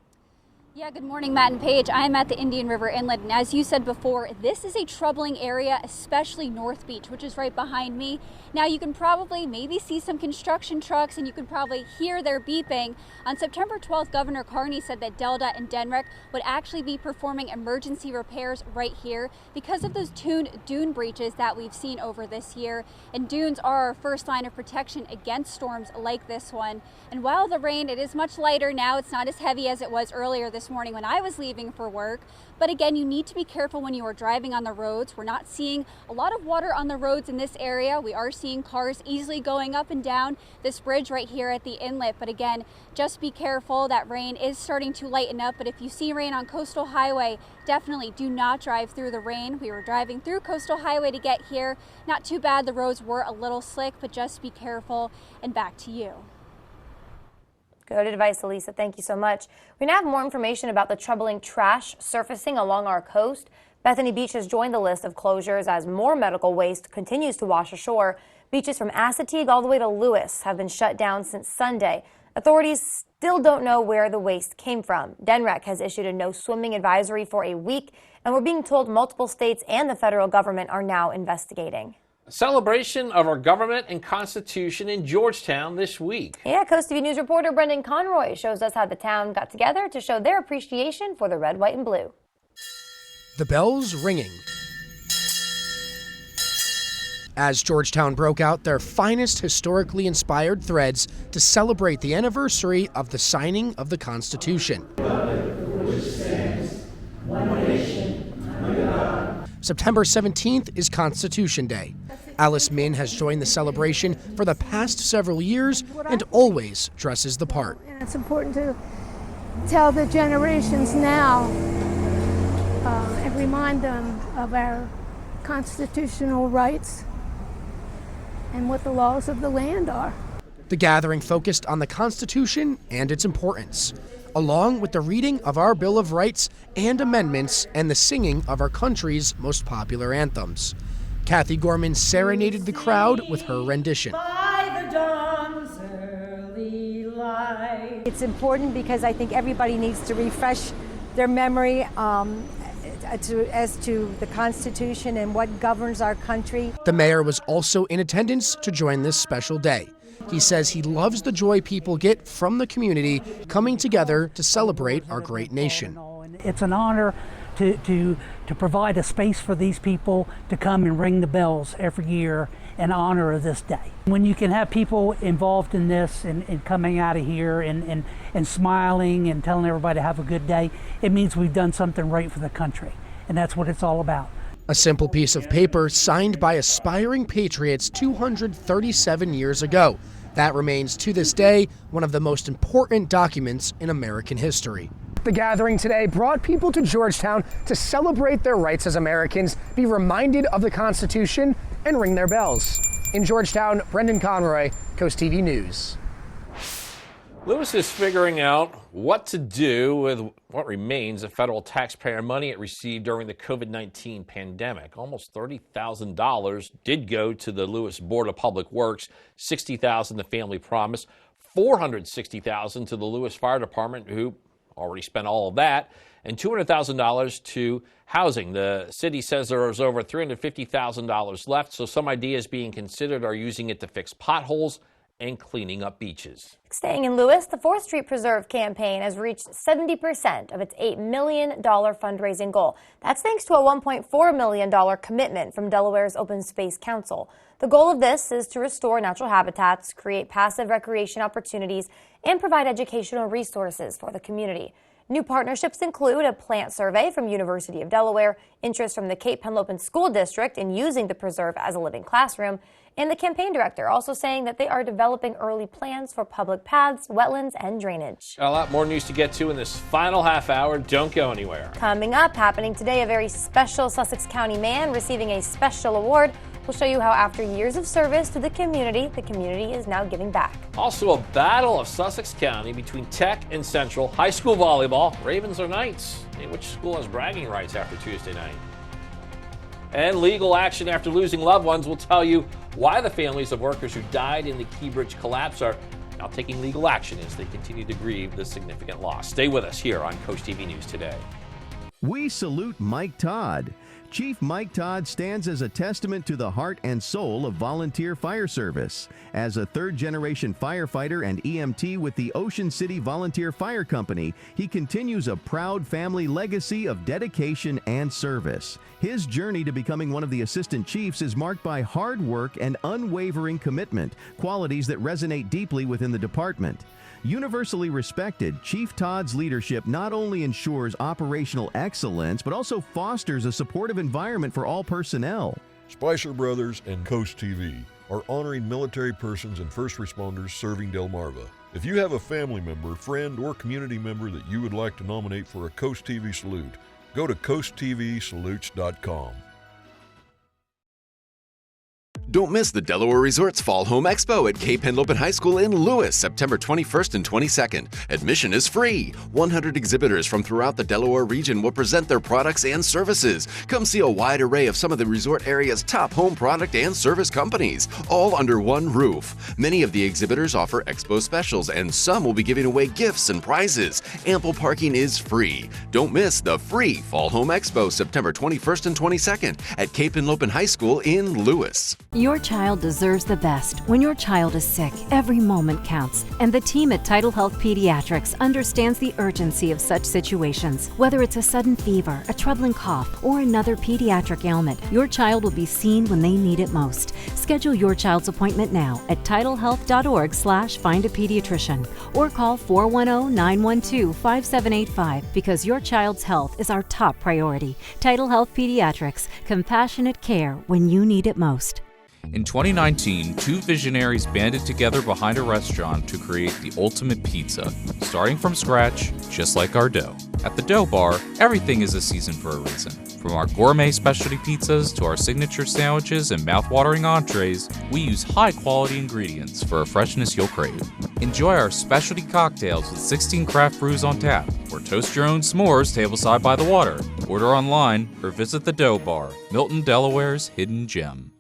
S10: Yeah, good morning, Matt and Paige. I'm at the Indian River Inlet, and as you said before, this is a troubling area, especially North Beach, which is right behind me. Now, you can probably maybe see some construction trucks, and you can probably hear their beeping. On September 12th, Governor Carney said that Delta and Denmark would actually be performing emergency repairs right here because of those dune breaches that we've seen over this year. And dunes are our first line of protection against storms like this one. And while the rain, it is much lighter now, it's not as heavy as it was earlier this morning when I was leaving for work. But again, you need to be careful when you are driving on the roads. We're not seeing a lot of water on the roads in this area. We are seeing cars easily going up and down this bridge right here at the inlet. But again, just be careful. That rain is starting to lighten up. But if you see rain on Coastal Highway, definitely do not drive through the rain. We were driving through Coastal Highway to get here. Not too bad. The roads were a little slick, but just be careful. And back to you.
S4: Good advice, Elisa. Thank you so much. We now have more information about the troubling trash surfacing along our coast. Bethany Beach has joined the list of closures as more medical waste continues to wash ashore. Beaches from Assateague all the way to Lewis have been shut down since Sunday. Authorities still don't know where the waste came from. DENREC has issued a no swimming advisory for a week, and we're being told multiple states and the federal government are now investigating.
S5: A celebration of our government and Constitution in Georgetown this week.
S4: Yeah, Coast TV News reporter Brendan Conroy shows us how the town got together to show their appreciation for the red, white, and blue.
S1: The bells ringing as Georgetown broke out their finest historically inspired threads to celebrate the anniversary of the signing of the Constitution. September 17th is Constitution Day. Alice Min has joined the celebration for the past several years and always dresses the part.
S11: And it's important to tell the generations now and remind them of our constitutional rights and what the laws of the land are.
S1: The gathering focused on the Constitution and its importance, along with the reading of our Bill of Rights and amendments and the singing of our country's most popular anthems. Kathy Gorman serenaded the crowd with her rendition.
S12: It's important because I think everybody needs to refresh their memory as to the Constitution and what governs our country.
S1: The mayor was also in attendance to join this special day. He says he loves the joy people get from the community coming together to celebrate our great nation.
S13: It's an honor to provide a space for these people to come and ring the bells every year in honor of this day. When you can have people involved in this and coming out of here and smiling and telling everybody to have a good day, it means we've done something right for the country. And that's what it's all about.
S1: A simple piece of paper signed by aspiring patriots 237 years ago. That remains to this day one of the most important documents in American history.
S15: The gathering today brought people to Georgetown to celebrate their rights as Americans, be reminded of the Constitution, and ring their bells. In Georgetown, Brendan Conroy, Coast TV News.
S5: Lewis is figuring out what to do with what remains of federal taxpayer money it received during the COVID-19 pandemic. Almost $30,000 did go to the Lewis Board of Public Works, $60,000 the family promise, $460,000 to the Lewis Fire Department, who already spent all of that, and $200,000 to housing. The city says there is over $350,000 left, so some ideas being considered are using it to fix potholes and cleaning up beaches.
S4: Staying in Lewis, the 4th Street Preserve campaign has reached 70% of its $8 million fundraising goal. That's thanks to a $1.4 million commitment from Delaware's Open Space Council. The goal of this is to restore natural habitats, create passive recreation opportunities, and provide educational resources for the community. New partnerships include a plant survey from University of Delaware, interest from the Cape Henlopen School District in using the preserve as a living classroom, and the campaign director also saying that they are developing early plans for public paths, wetlands, and drainage.
S5: A lot more news to get to in this final half hour. Don't go anywhere.
S4: Coming up, happening today, a very special Sussex County man receiving a special award. We'll show you how after years of service to the community is now giving back.
S5: Also, a battle of Sussex County between Tech and Central. High school volleyball, Ravens or Knights? Hey, which school has bragging rights after Tuesday night? And legal action after losing loved ones. Will tell you why the families of workers who died in the Key Bridge collapse are now taking legal action as they continue to grieve the significant loss. Stay with us here on Coast TV News Today.
S16: We salute Mike Todd. Chief Mike Todd stands as a testament to the heart and soul of volunteer fire service. As a third-generation firefighter and EMT with the Ocean City Volunteer Fire Company, he continues a proud family legacy of dedication and service. His journey to becoming one of the assistant chiefs is marked by hard work and unwavering commitment, qualities that resonate deeply within the department. Universally respected, Chief Todd's leadership not only ensures operational excellence, but also fosters a supportive environment for all personnel.
S17: Spicer Brothers and Coast TV are honoring military persons and first responders serving Delmarva. If you have a family member, friend, or community member that you would like to nominate for a Coast TV salute, go to coasttvsalutes.com.
S18: Don't miss the Delaware Resorts Fall Home Expo at Cape Henlopen High School in Lewis, September 21st and 22nd. Admission is free. 100 exhibitors from throughout the Delaware region will present their products and services. Come see a wide array of some of the resort area's top home product and service companies, all under one roof. Many of the exhibitors offer expo specials, and some will be giving away gifts and prizes. Ample parking is free. Don't miss the free Fall Home Expo, September 21st and 22nd at Cape Henlopen High School in Lewis.
S19: Your child deserves the best. When your child is sick, every moment counts. And the team at Tidal Health Pediatrics understands the urgency of such situations. Whether it's a sudden fever, a troubling cough, or another pediatric ailment, your child will be seen when they need it most. Schedule your child's appointment now at tidalhealth.org/findapediatrician or call 410-912-5785 because your child's health is our top priority. Tidal Health Pediatrics, compassionate care when you need it most.
S26: In 2019, two visionaries banded together behind a restaurant to create the ultimate pizza, starting from scratch, just like our dough. At the Dough Bar, everything is a season for a reason. From our gourmet specialty pizzas to our signature sandwiches and mouth-watering entrees, we use high-quality ingredients for a freshness you'll crave. Enjoy our specialty cocktails with 16 craft brews on tap, or toast your own s'mores tableside by the water. Order online or visit the Dough Bar, Milton, Delaware's hidden gem.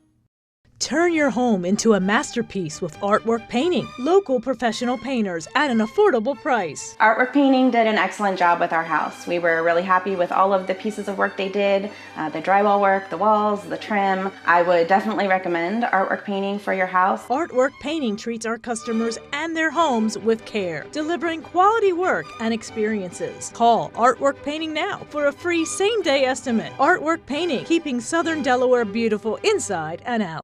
S14: Turn your home into a masterpiece with Artwork Painting. Local professional painters at an affordable price.
S20: Artwork Painting did an excellent job with our house. We were really happy with all of the pieces of work they did, the drywall work, the walls, the trim. I would definitely recommend Artwork Painting for your house.
S14: Artwork Painting treats our customers and their homes with care, delivering quality work and experiences. Call Artwork Painting now for a free same-day estimate. Artwork Painting, keeping Southern Delaware beautiful inside and out.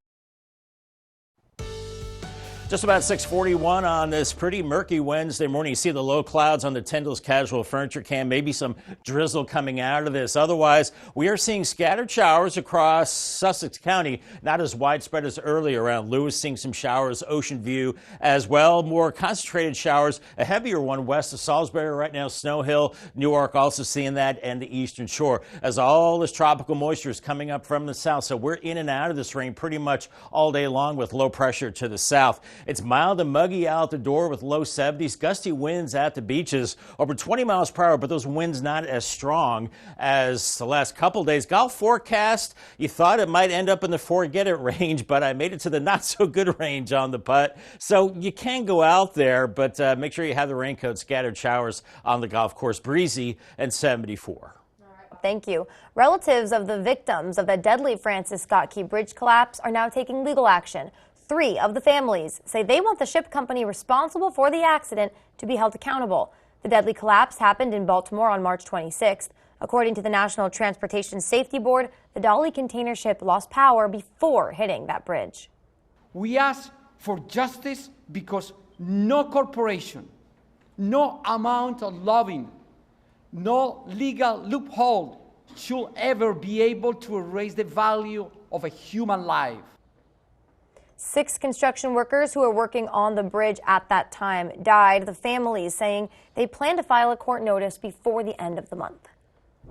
S2: Just about 6:41 on this pretty murky Wednesday morning. You see the low clouds on the Tyndall's Casual Furniture Cam, maybe some drizzle coming out of this. Otherwise, we are seeing scattered showers across Sussex County, not as widespread as earlier around Lewis, seeing some showers, Ocean View as well. More concentrated showers, a heavier one west of Salisbury right now, Snow Hill, Newark also seeing that, and the Eastern Shore as all this tropical moisture is coming up from the south. So we're in and out of this rain pretty much all day long with low pressure to the south. It's mild and muggy out the door with low 70s, gusty winds at the beaches over 20 miles per hour, but those winds not as strong as the last couple days. Golf forecast, you thought it might end up in the forget it range, but I made it to the not so good range on the putt. So you can go out there, but make sure you have the raincoat. Scattered showers on the golf course, breezy and 74.
S4: Thank you. Relatives of the victims of the deadly Francis Scott Key Bridge collapse are now taking legal action. 3 of the families say they want the ship company responsible for the accident to be held accountable. The deadly collapse happened in Baltimore on March 26th. According to the National Transportation Safety Board, the Dolly container ship lost power before hitting that bridge.
S22: We ask for justice because no corporation, no amount of lobbying, no legal loophole should ever be able to erase the value of a human life.
S4: 6 construction workers who were working on the bridge at that time died. The families saying they plan to file a court notice before the end of the month.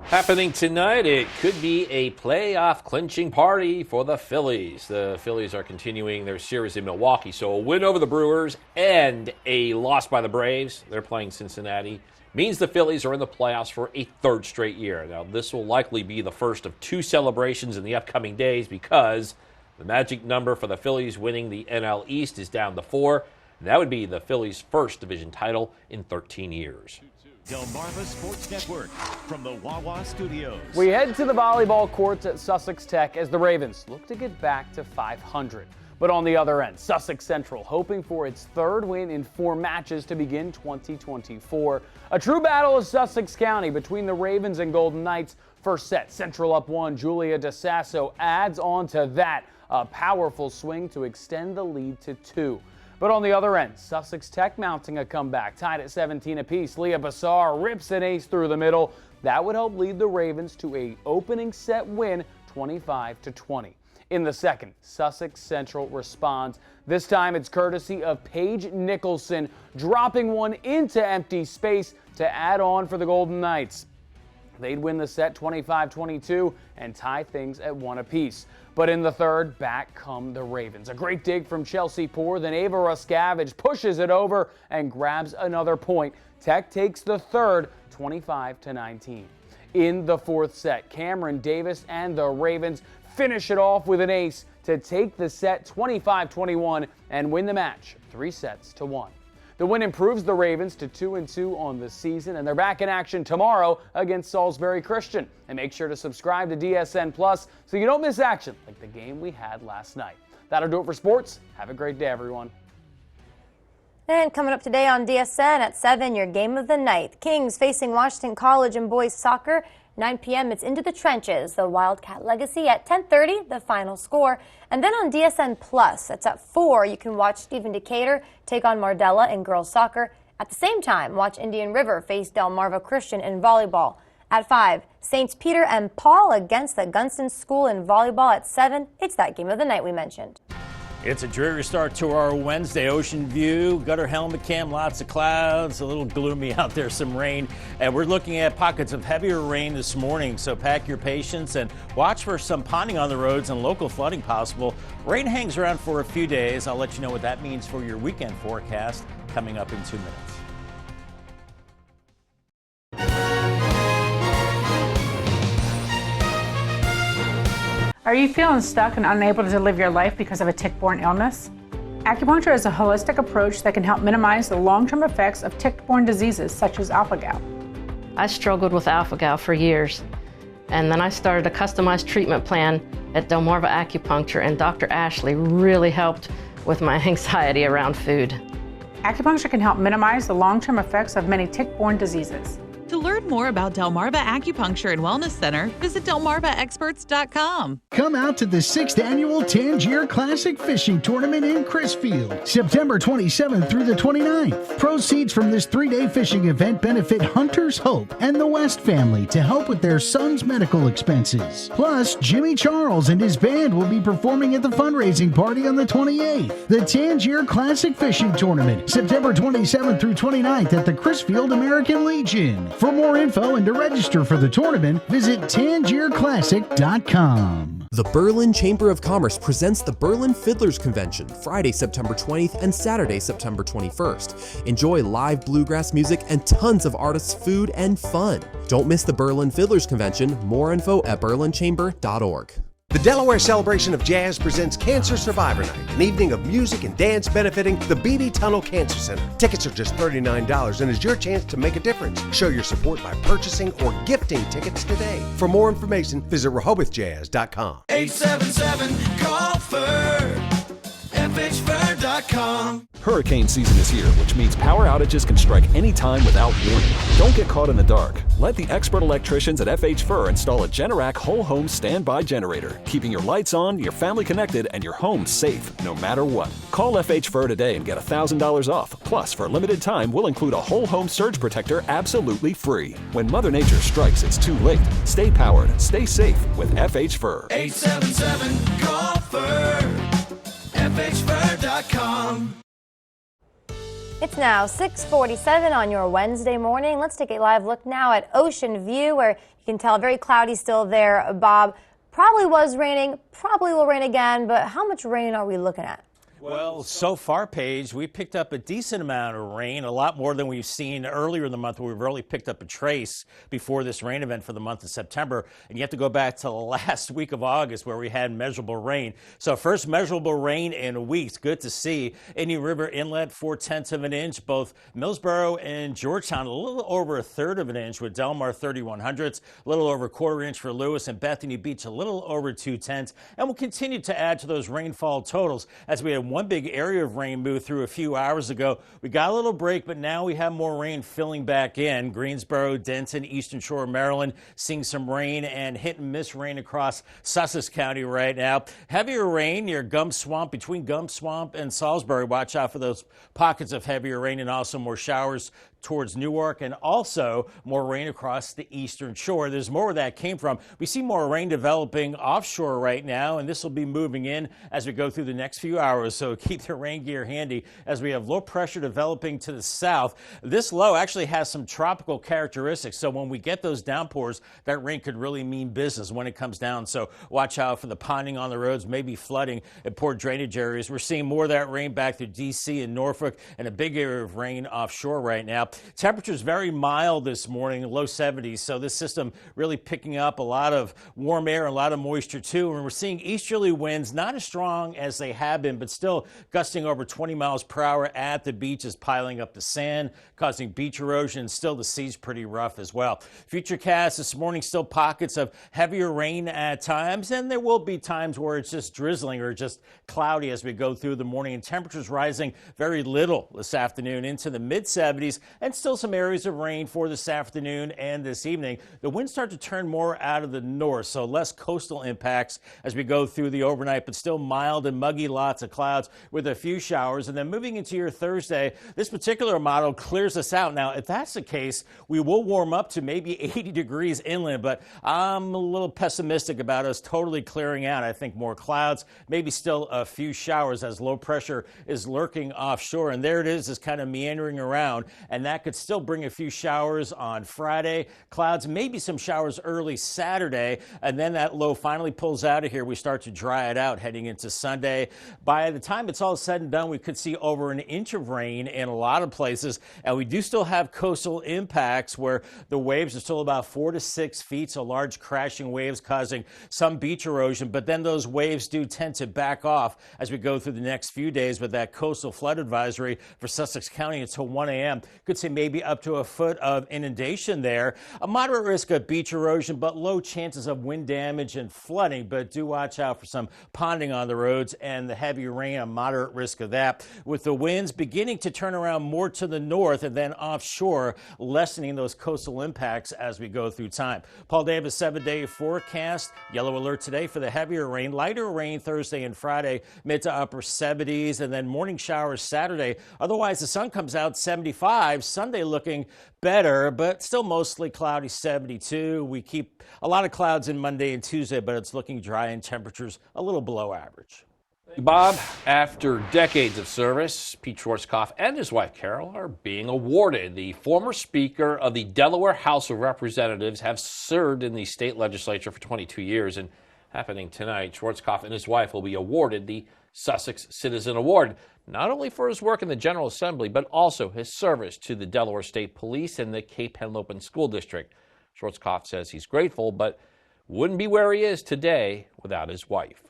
S5: Happening tonight, it could be a playoff clinching party for the Phillies. The Phillies are continuing their series in Milwaukee, so a win over the Brewers and a loss by the Braves. They're playing Cincinnati. Means the Phillies are in the playoffs for a 3rd straight year. Now, this will likely be the first of 2 celebrations in the upcoming days because the magic number for the Phillies winning the NL East is down to 4. And that would be the Phillies' first division title in 13 years.
S9: Delmarva Sports Network from the Wawa Studios.
S23: We head to the volleyball courts at Sussex Tech as the Ravens look to get back to 500. But on the other end, Sussex Central hoping for its 3rd win in 4 matches to begin 2024. A true battle of Sussex County between the Ravens and Golden Knights. First set, Central up 1. Julia DeSasso adds on to that. A powerful swing to extend the lead to 2. But on the other end, Sussex Tech mounting a comeback, tied at 17 apiece. Leah Bassar rips an ace through the middle. That would help lead the Ravens to a opening set win, 25-20. In the second, Sussex Central responds. This time it's courtesy of Paige Nicholson, dropping one into empty space to add on for the Golden Knights. They'd win the set 25-22 and tie things at 1 apiece. But in the third, back come the Ravens. A great dig from Chelsea Poor, then Ava Ruskavage pushes it over and grabs another point. Tech takes the third, 25-19. In the 4th set, Cameron Davis and the Ravens finish it off with an ace to take the set 25-21 and win the match 3-1. The win improves the Ravens to 2-2 on the season, and they're back in action tomorrow against Salisbury Christian. And make sure to subscribe to DSN Plus so you don't miss action like the game we had last night. That'll do it for sports. Have a great day, everyone.
S4: And coming up today on DSN at 7, your game of the night. Kings facing Washington College in boys soccer. 9 p.m. it's Into the Trenches, the Wildcat Legacy at 10:30, the final score. And then on DSN Plus, it's at 4. You can watch Stephen Decatur take on Mardella in girls soccer. At the same time, watch Indian River face Delmarva Christian in volleyball. At 5, Saints Peter and Paul against the Gunston School in volleyball. At 7, it's that game of the night we mentioned.
S2: It's a dreary start to our Wednesday. Ocean View, gutter helmet cam, lots of clouds, a little gloomy out there, some rain. And we're looking at pockets of heavier rain this morning, so pack your patience and watch for some ponding on the roads and local flooding possible. Rain hangs around for a few days. I'll let you know what that means for your weekend forecast coming up in 2 minutes.
S3: Are you feeling stuck and unable to live your life because of a tick-borne illness? Acupuncture is a holistic approach that can help minimize the long-term effects of tick-borne diseases such as alpha-gal.
S6: I struggled with alpha-gal for years, and then I started a customized treatment plan at Delmarva Acupuncture, and Dr. Ashley really helped with my anxiety around food.
S3: Acupuncture can help minimize the long-term effects of many tick-borne diseases.
S7: To learn more about Delmarva Acupuncture and Wellness Center, visit delmarvaexperts.com.
S21: Come out to the 6th Annual Tangier Classic Fishing Tournament in Crisfield, September 27th through the 29th. Proceeds from this 3-day fishing event benefit Hunter's Hope and the West family to help with their son's medical expenses. Plus, Jimmy Charles and his band will be performing at the fundraising party on the 28th. The Tangier Classic Fishing Tournament, September 27th through 29th at the Crisfield American Legion. For more info and to register for the tournament, visit tangierclassic.com.
S24: The Berlin Chamber of Commerce presents the Berlin Fiddlers Convention, Friday, September 20th and Saturday, September 21st. Enjoy live bluegrass music and tons of artists' food and fun. Don't miss the Berlin Fiddlers Convention. More info at berlinchamber.org.
S25: The Delaware Celebration of Jazz presents Cancer Survivor Night, an evening of music and dance benefiting the Beatty Tunnel Cancer Center. Tickets are just $39 and is your chance to make a difference. Show your support by purchasing or gifting tickets today. For more information, visit RehobotJazz.com.
S27: 877-CALL-FIR, FHFIR.com.
S28: Hurricane season is here, which means power outages can strike anytime without warning. Don't get caught in the dark. Let the expert electricians at FH Fir install a Generac whole home standby generator, keeping your lights on, your family connected, and your home safe no matter what. Call FH Fir today and get $1,000 off. Plus, for a limited time, we'll include a whole home surge protector absolutely free. When Mother Nature strikes, it's too late. Stay powered, stay safe with FH Fir.
S27: 877-CALL-FIR, FHFIR.com.
S4: It's now 6:47 on your Wednesday morning. Let's take a live look now at Ocean View, where you can tell very cloudy still there, Bob. Probably was raining, probably will rain again, but how much rain are we looking at?
S2: Well, so far, Paige, we picked up a decent amount of rain, a lot more than we've seen earlier in the month, where we've really picked up a trace before this rain event for the month of September. And you have to go back to the last week of August where we had measurable rain. So first measurable rain in weeks. Good to see. Indian River Inlet, 0.4 of an inch. Both Millsboro and Georgetown, a little over 1/3 of an inch, with Delmar 31/100, a little over 1/4 inch for Lewis, and Bethany Beach a little over 2/10. And we'll continue to add to those rainfall totals as we had one big area of rain move through a few hours ago. We got a little break, but now we have more rain filling back in. Greensboro, Denton, Eastern Shore, Maryland, seeing some rain and hit and miss rain across Sussex County right now. Heavier rain near Gum Swamp, between Gum Swamp and Salisbury. Watch out for those pockets of heavier rain, and also more showers towards Newark, and also more rain across the Eastern Shore. There's more where that came from. We see more rain developing offshore right now, and this will be moving in as we go through the next few hours. So keep the rain gear handy as we have low pressure developing to the south. This low actually has some tropical characteristics. So when we get those downpours, that rain could really mean business when it comes down. So watch out for the ponding on the roads, maybe flooding at poor drainage areas. We're seeing more of that rain back through D.C. and Norfolk, and a big area of rain offshore right now. Temperatures very mild this morning, low 70s. So this system really picking up a lot of warm air, a lot of moisture too. And we're seeing easterly winds, not as strong as they have been, but still gusting over 20 miles per hour at the beaches, piling up the sand, causing beach erosion. Still, the sea's pretty rough as well. Futurecast this morning, still pockets of heavier rain at times, and there will be times where it's just drizzling or just cloudy as we go through the morning. And temperatures rising very little this afternoon into the mid-70s, and still some areas of rain for this afternoon and this evening. The winds start to turn more out of the north, so less coastal impacts as we go through the overnight, but still mild and muggy, lots of clouds with a few showers. And then moving into your Thursday, this particular model clears us out. Now, if that's the case, we will warm up to maybe 80 degrees inland, but I'm a little pessimistic about us totally clearing out. I think more clouds, maybe still a few showers as low pressure is lurking offshore. And there it is kind of meandering around, and that that could still bring a few showers on Friday. Clouds, maybe some showers early Saturday, and then that low finally pulls out of here. We start to dry it out heading into Sunday. By the time it's all said and done, we could see over an inch of rain in a lot of places, and we do still have coastal impacts where the waves are still about 4 to 6 feet, so large crashing waves causing some beach erosion, but then those waves do tend to back off as we go through the next few days with that coastal flood advisory for Sussex County until 1 a.m. Could say maybe up to a foot of inundation there. A moderate risk of beach erosion, but low chances of wind damage and flooding, but do watch out for some ponding on the roads and the heavy rain, a moderate risk of that, with the winds beginning to turn around more to the north and then offshore, lessening those coastal impacts as we go through time. Paul Davis, 7-day forecast. Yellow alert today for the heavier rain, lighter rain Thursday and Friday, mid to upper 70s, and then morning showers Saturday. Otherwise, the sun comes out 75. Sunday looking better, but still mostly cloudy, 72. We keep a lot of clouds in Monday and Tuesday, but it's looking dry and temperatures a little below average.
S5: Bob, after decades of service, Pete Schwarzkopf and his wife Carol are being awarded. The former Speaker of the Delaware House of Representatives have served in the state legislature for 22 years, and happening tonight, Schwarzkopf and his wife will be awarded the Sussex Citizen Award, not only for his work in the General Assembly, but also his service to the Delaware State Police and the Cape Henlopen School District. Schwarzkopf says he's grateful, but wouldn't be where he is today without his wife.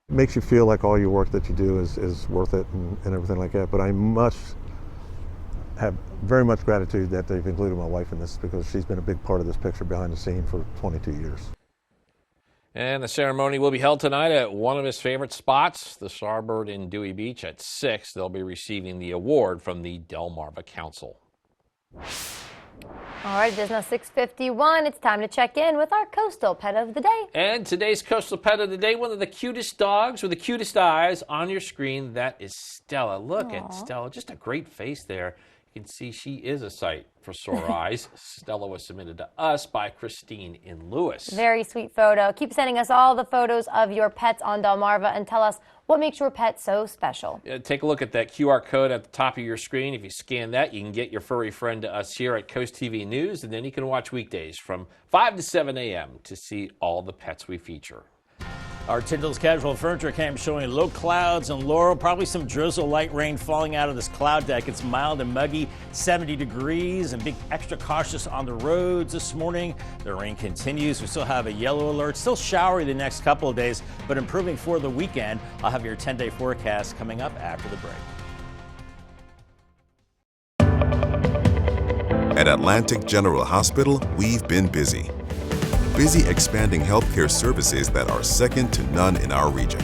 S1: It makes you feel like all your work that you do is worth it and everything like that. But I must have very much gratitude that they've included my wife in this, because she's been a big part of this picture behind the scene for 22 years.
S5: And the ceremony will be held tonight at one of his favorite spots, the Starbird in Dewey Beach at 6. They'll be receiving the award from the Delmarva Council.
S4: All right, it is now 6:51. It's time to check in with our coastal pet of the day.
S5: And today's coastal pet of the day, one of the cutest dogs with the cutest eyes on your screen, that is Stella. Look at Stella, just a great face there. You can see she is a sight for sore eyes. Stella was submitted to us by Christine in Lewis.
S4: Very sweet photo. Keep sending us all the photos of your pets on Delmarva and tell us what makes your pet so special.
S5: Take a look at that QR code at the top of your screen. If you scan that, you can get your furry friend to us here at Coast TV News, and then you can watch weekdays from 5 to 7 a.m. to see all the pets we feature.
S2: Our Tyndall's Casual Furniture Cam showing low clouds and Laurel, probably some drizzle, light rain falling out of this cloud deck. It's mild and muggy, 70 degrees, and be extra cautious on the roads this morning. The rain continues. We still have a yellow alert, still showery the next couple of days, but improving for the weekend. I'll have your 10-day forecast coming up after the break.
S8: At Atlantic General Hospital, we've been busy. Busy expanding healthcare services that are second to none in our region.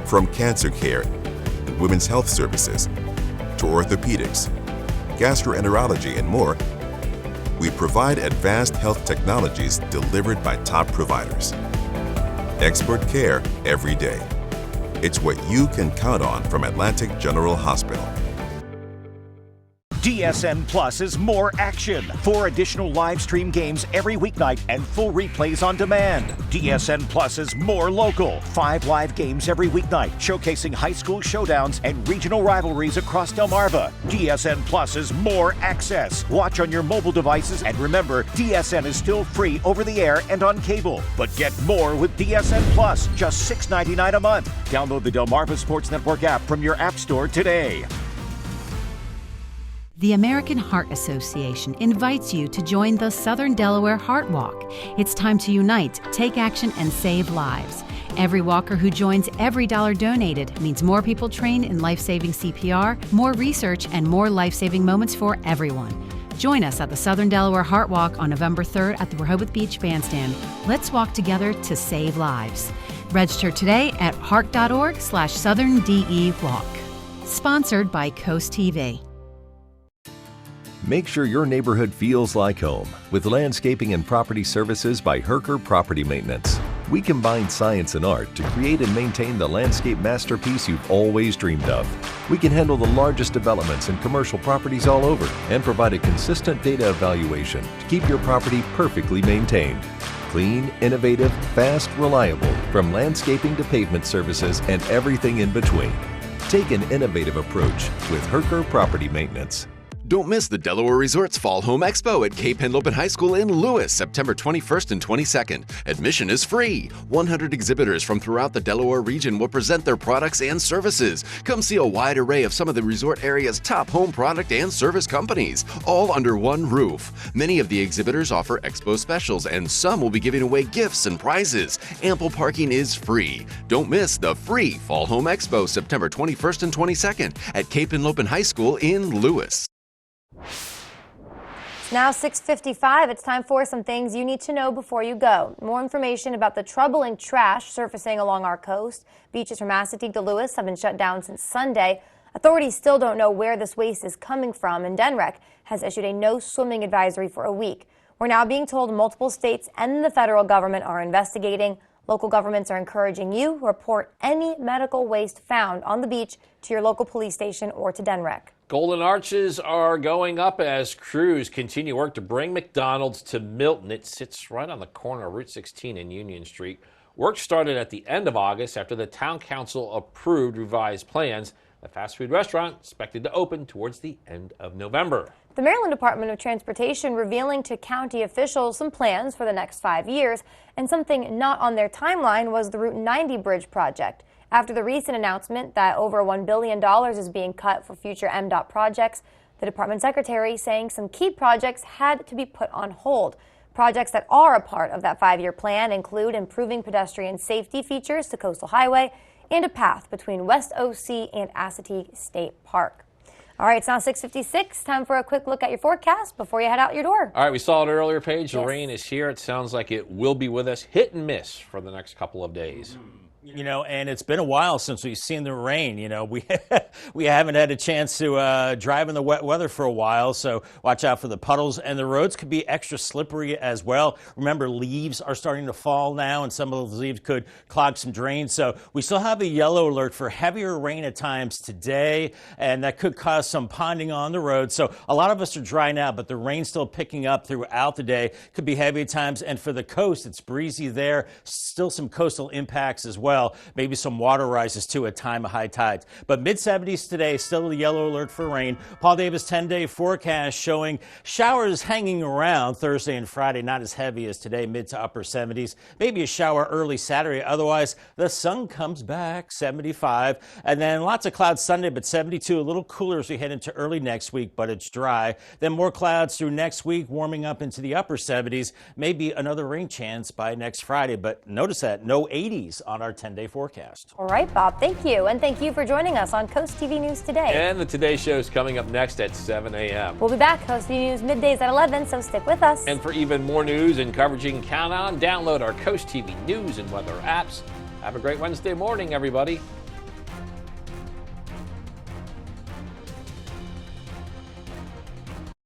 S8: From cancer care and women's health services to orthopedics, gastroenterology, and more, we provide advanced health technologies delivered by top providers. Expert care every day. It's what you can count on from Atlantic General Hospital.
S9: DSN Plus is more action. 4 additional live stream games every weeknight and full replays on demand. DSN Plus is more local. 5 live games every weeknight, showcasing high school showdowns and regional rivalries across Delmarva. DSN Plus is more access. Watch on your mobile devices, and remember, DSN is still free over the air and on cable. But get more with DSN Plus, just $6.99 a month. Download the Delmarva Sports Network app from your app store today.
S10: The American Heart Association invites you to join the Southern Delaware Heart Walk. It's time to unite, take action, and save lives. Every walker who joins, every dollar donated means more people trained in life-saving CPR, more research, and more life-saving moments for everyone. Join us at the Southern Delaware Heart Walk on November 3rd at the Rehoboth Beach Bandstand. Let's walk together to save lives. Register today at heart.org/SouthernDEWalk. Sponsored by Coast TV.
S11: Make sure your neighborhood feels like home with landscaping and property services by Herker Property Maintenance. We combine science and art to create and maintain the landscape masterpiece you've always dreamed of. We can handle the largest developments and commercial properties all over and provide a consistent data evaluation to keep your property perfectly maintained. Clean, innovative, fast, reliable, from landscaping to pavement services and everything in between. Take an innovative approach with Herker Property Maintenance.
S12: Don't miss the Delaware Resorts Fall Home Expo at Cape Henlopen High School in Lewis, September 21st and 22nd. Admission is free. 100 exhibitors from throughout the Delaware region will present their products and services. Come see a wide array of some of the resort area's top home product and service companies, all under one roof. Many of the exhibitors offer expo specials, and some will be giving away gifts and prizes. Ample parking is free. Don't miss the free Fall Home Expo, September 21st and 22nd at Cape Henlopen High School in Lewis.
S4: It's now 6:55. It's time for some things you need to know before you go. More information about the troubling trash surfacing along our coast. Beaches from Assateague to Lewis have been shut down since Sunday. Authorities still don't know where this waste is coming from, and DENREC has issued a no swimming advisory for a week. We're now being told multiple states and the federal government are investigating. Local governments are encouraging you to report any medical waste found on the beach to your local police station or to DENREC.
S5: Golden arches are going up as crews continue work to bring McDonald's to Milton. It sits right on the corner of Route 16 and Union Street. Work started at the end of August after the town council approved revised plans. The fast food restaurant expected to open towards the end of November.
S4: The Maryland Department of Transportation revealing to county officials some plans for the next 5 years, and something not on their timeline was the Route 90 bridge project. After the recent announcement that over $1 billion is being cut for future MDOT projects, the department secretary saying some key projects had to be put on hold. Projects that are a part of that 5-year plan include improving pedestrian safety features to Coastal Highway and a path between West OC and Assateague State Park. All right, it's now 6:56. Time for a quick look at your forecast before you head out your door.
S5: All right, we saw it earlier, Paige. The
S4: Yes.
S5: rain is here. It sounds like it will be with us. Hit and miss for the next couple of days.
S2: You know, and it's been a while since we've seen the rain. You know, we haven't had a chance to drive in the wet weather for a while, so watch out for the puddles. And the roads could be extra slippery as well. Remember, leaves are starting to fall now, and some of those leaves could clog some drains. So we still have a yellow alert for heavier rain at times today, and that could cause some ponding on the road. So a lot of us are dry now, but the rain's still picking up throughout the day. Could be heavy at times, and for the coast, it's breezy there. Still some coastal impacts as well. Maybe some water rises too at time of high tides. But mid-70s today, still a yellow alert for rain. Paul Davis 10-day forecast showing showers hanging around Thursday and Friday, not as heavy as today, mid to upper 70s. Maybe a shower early Saturday. Otherwise, the sun comes back, 75. And then lots of clouds Sunday, but 72. A little cooler as we head into early next week, but it's dry. Then more clouds through next week, warming up into the upper 70s. Maybe another rain chance by next Friday. But notice that no 80s on our 10-day forecast.
S4: All right, Bob, thank you. And thank you for joining us on Coast TV News Today.
S5: And the Today Show is coming up next at 7 a.m.
S4: We'll be back, Coast TV News middays at 11, so stick with us.
S5: And for even more news and coverage you can count on, download our Coast TV News and weather apps. Have a great Wednesday morning, everybody.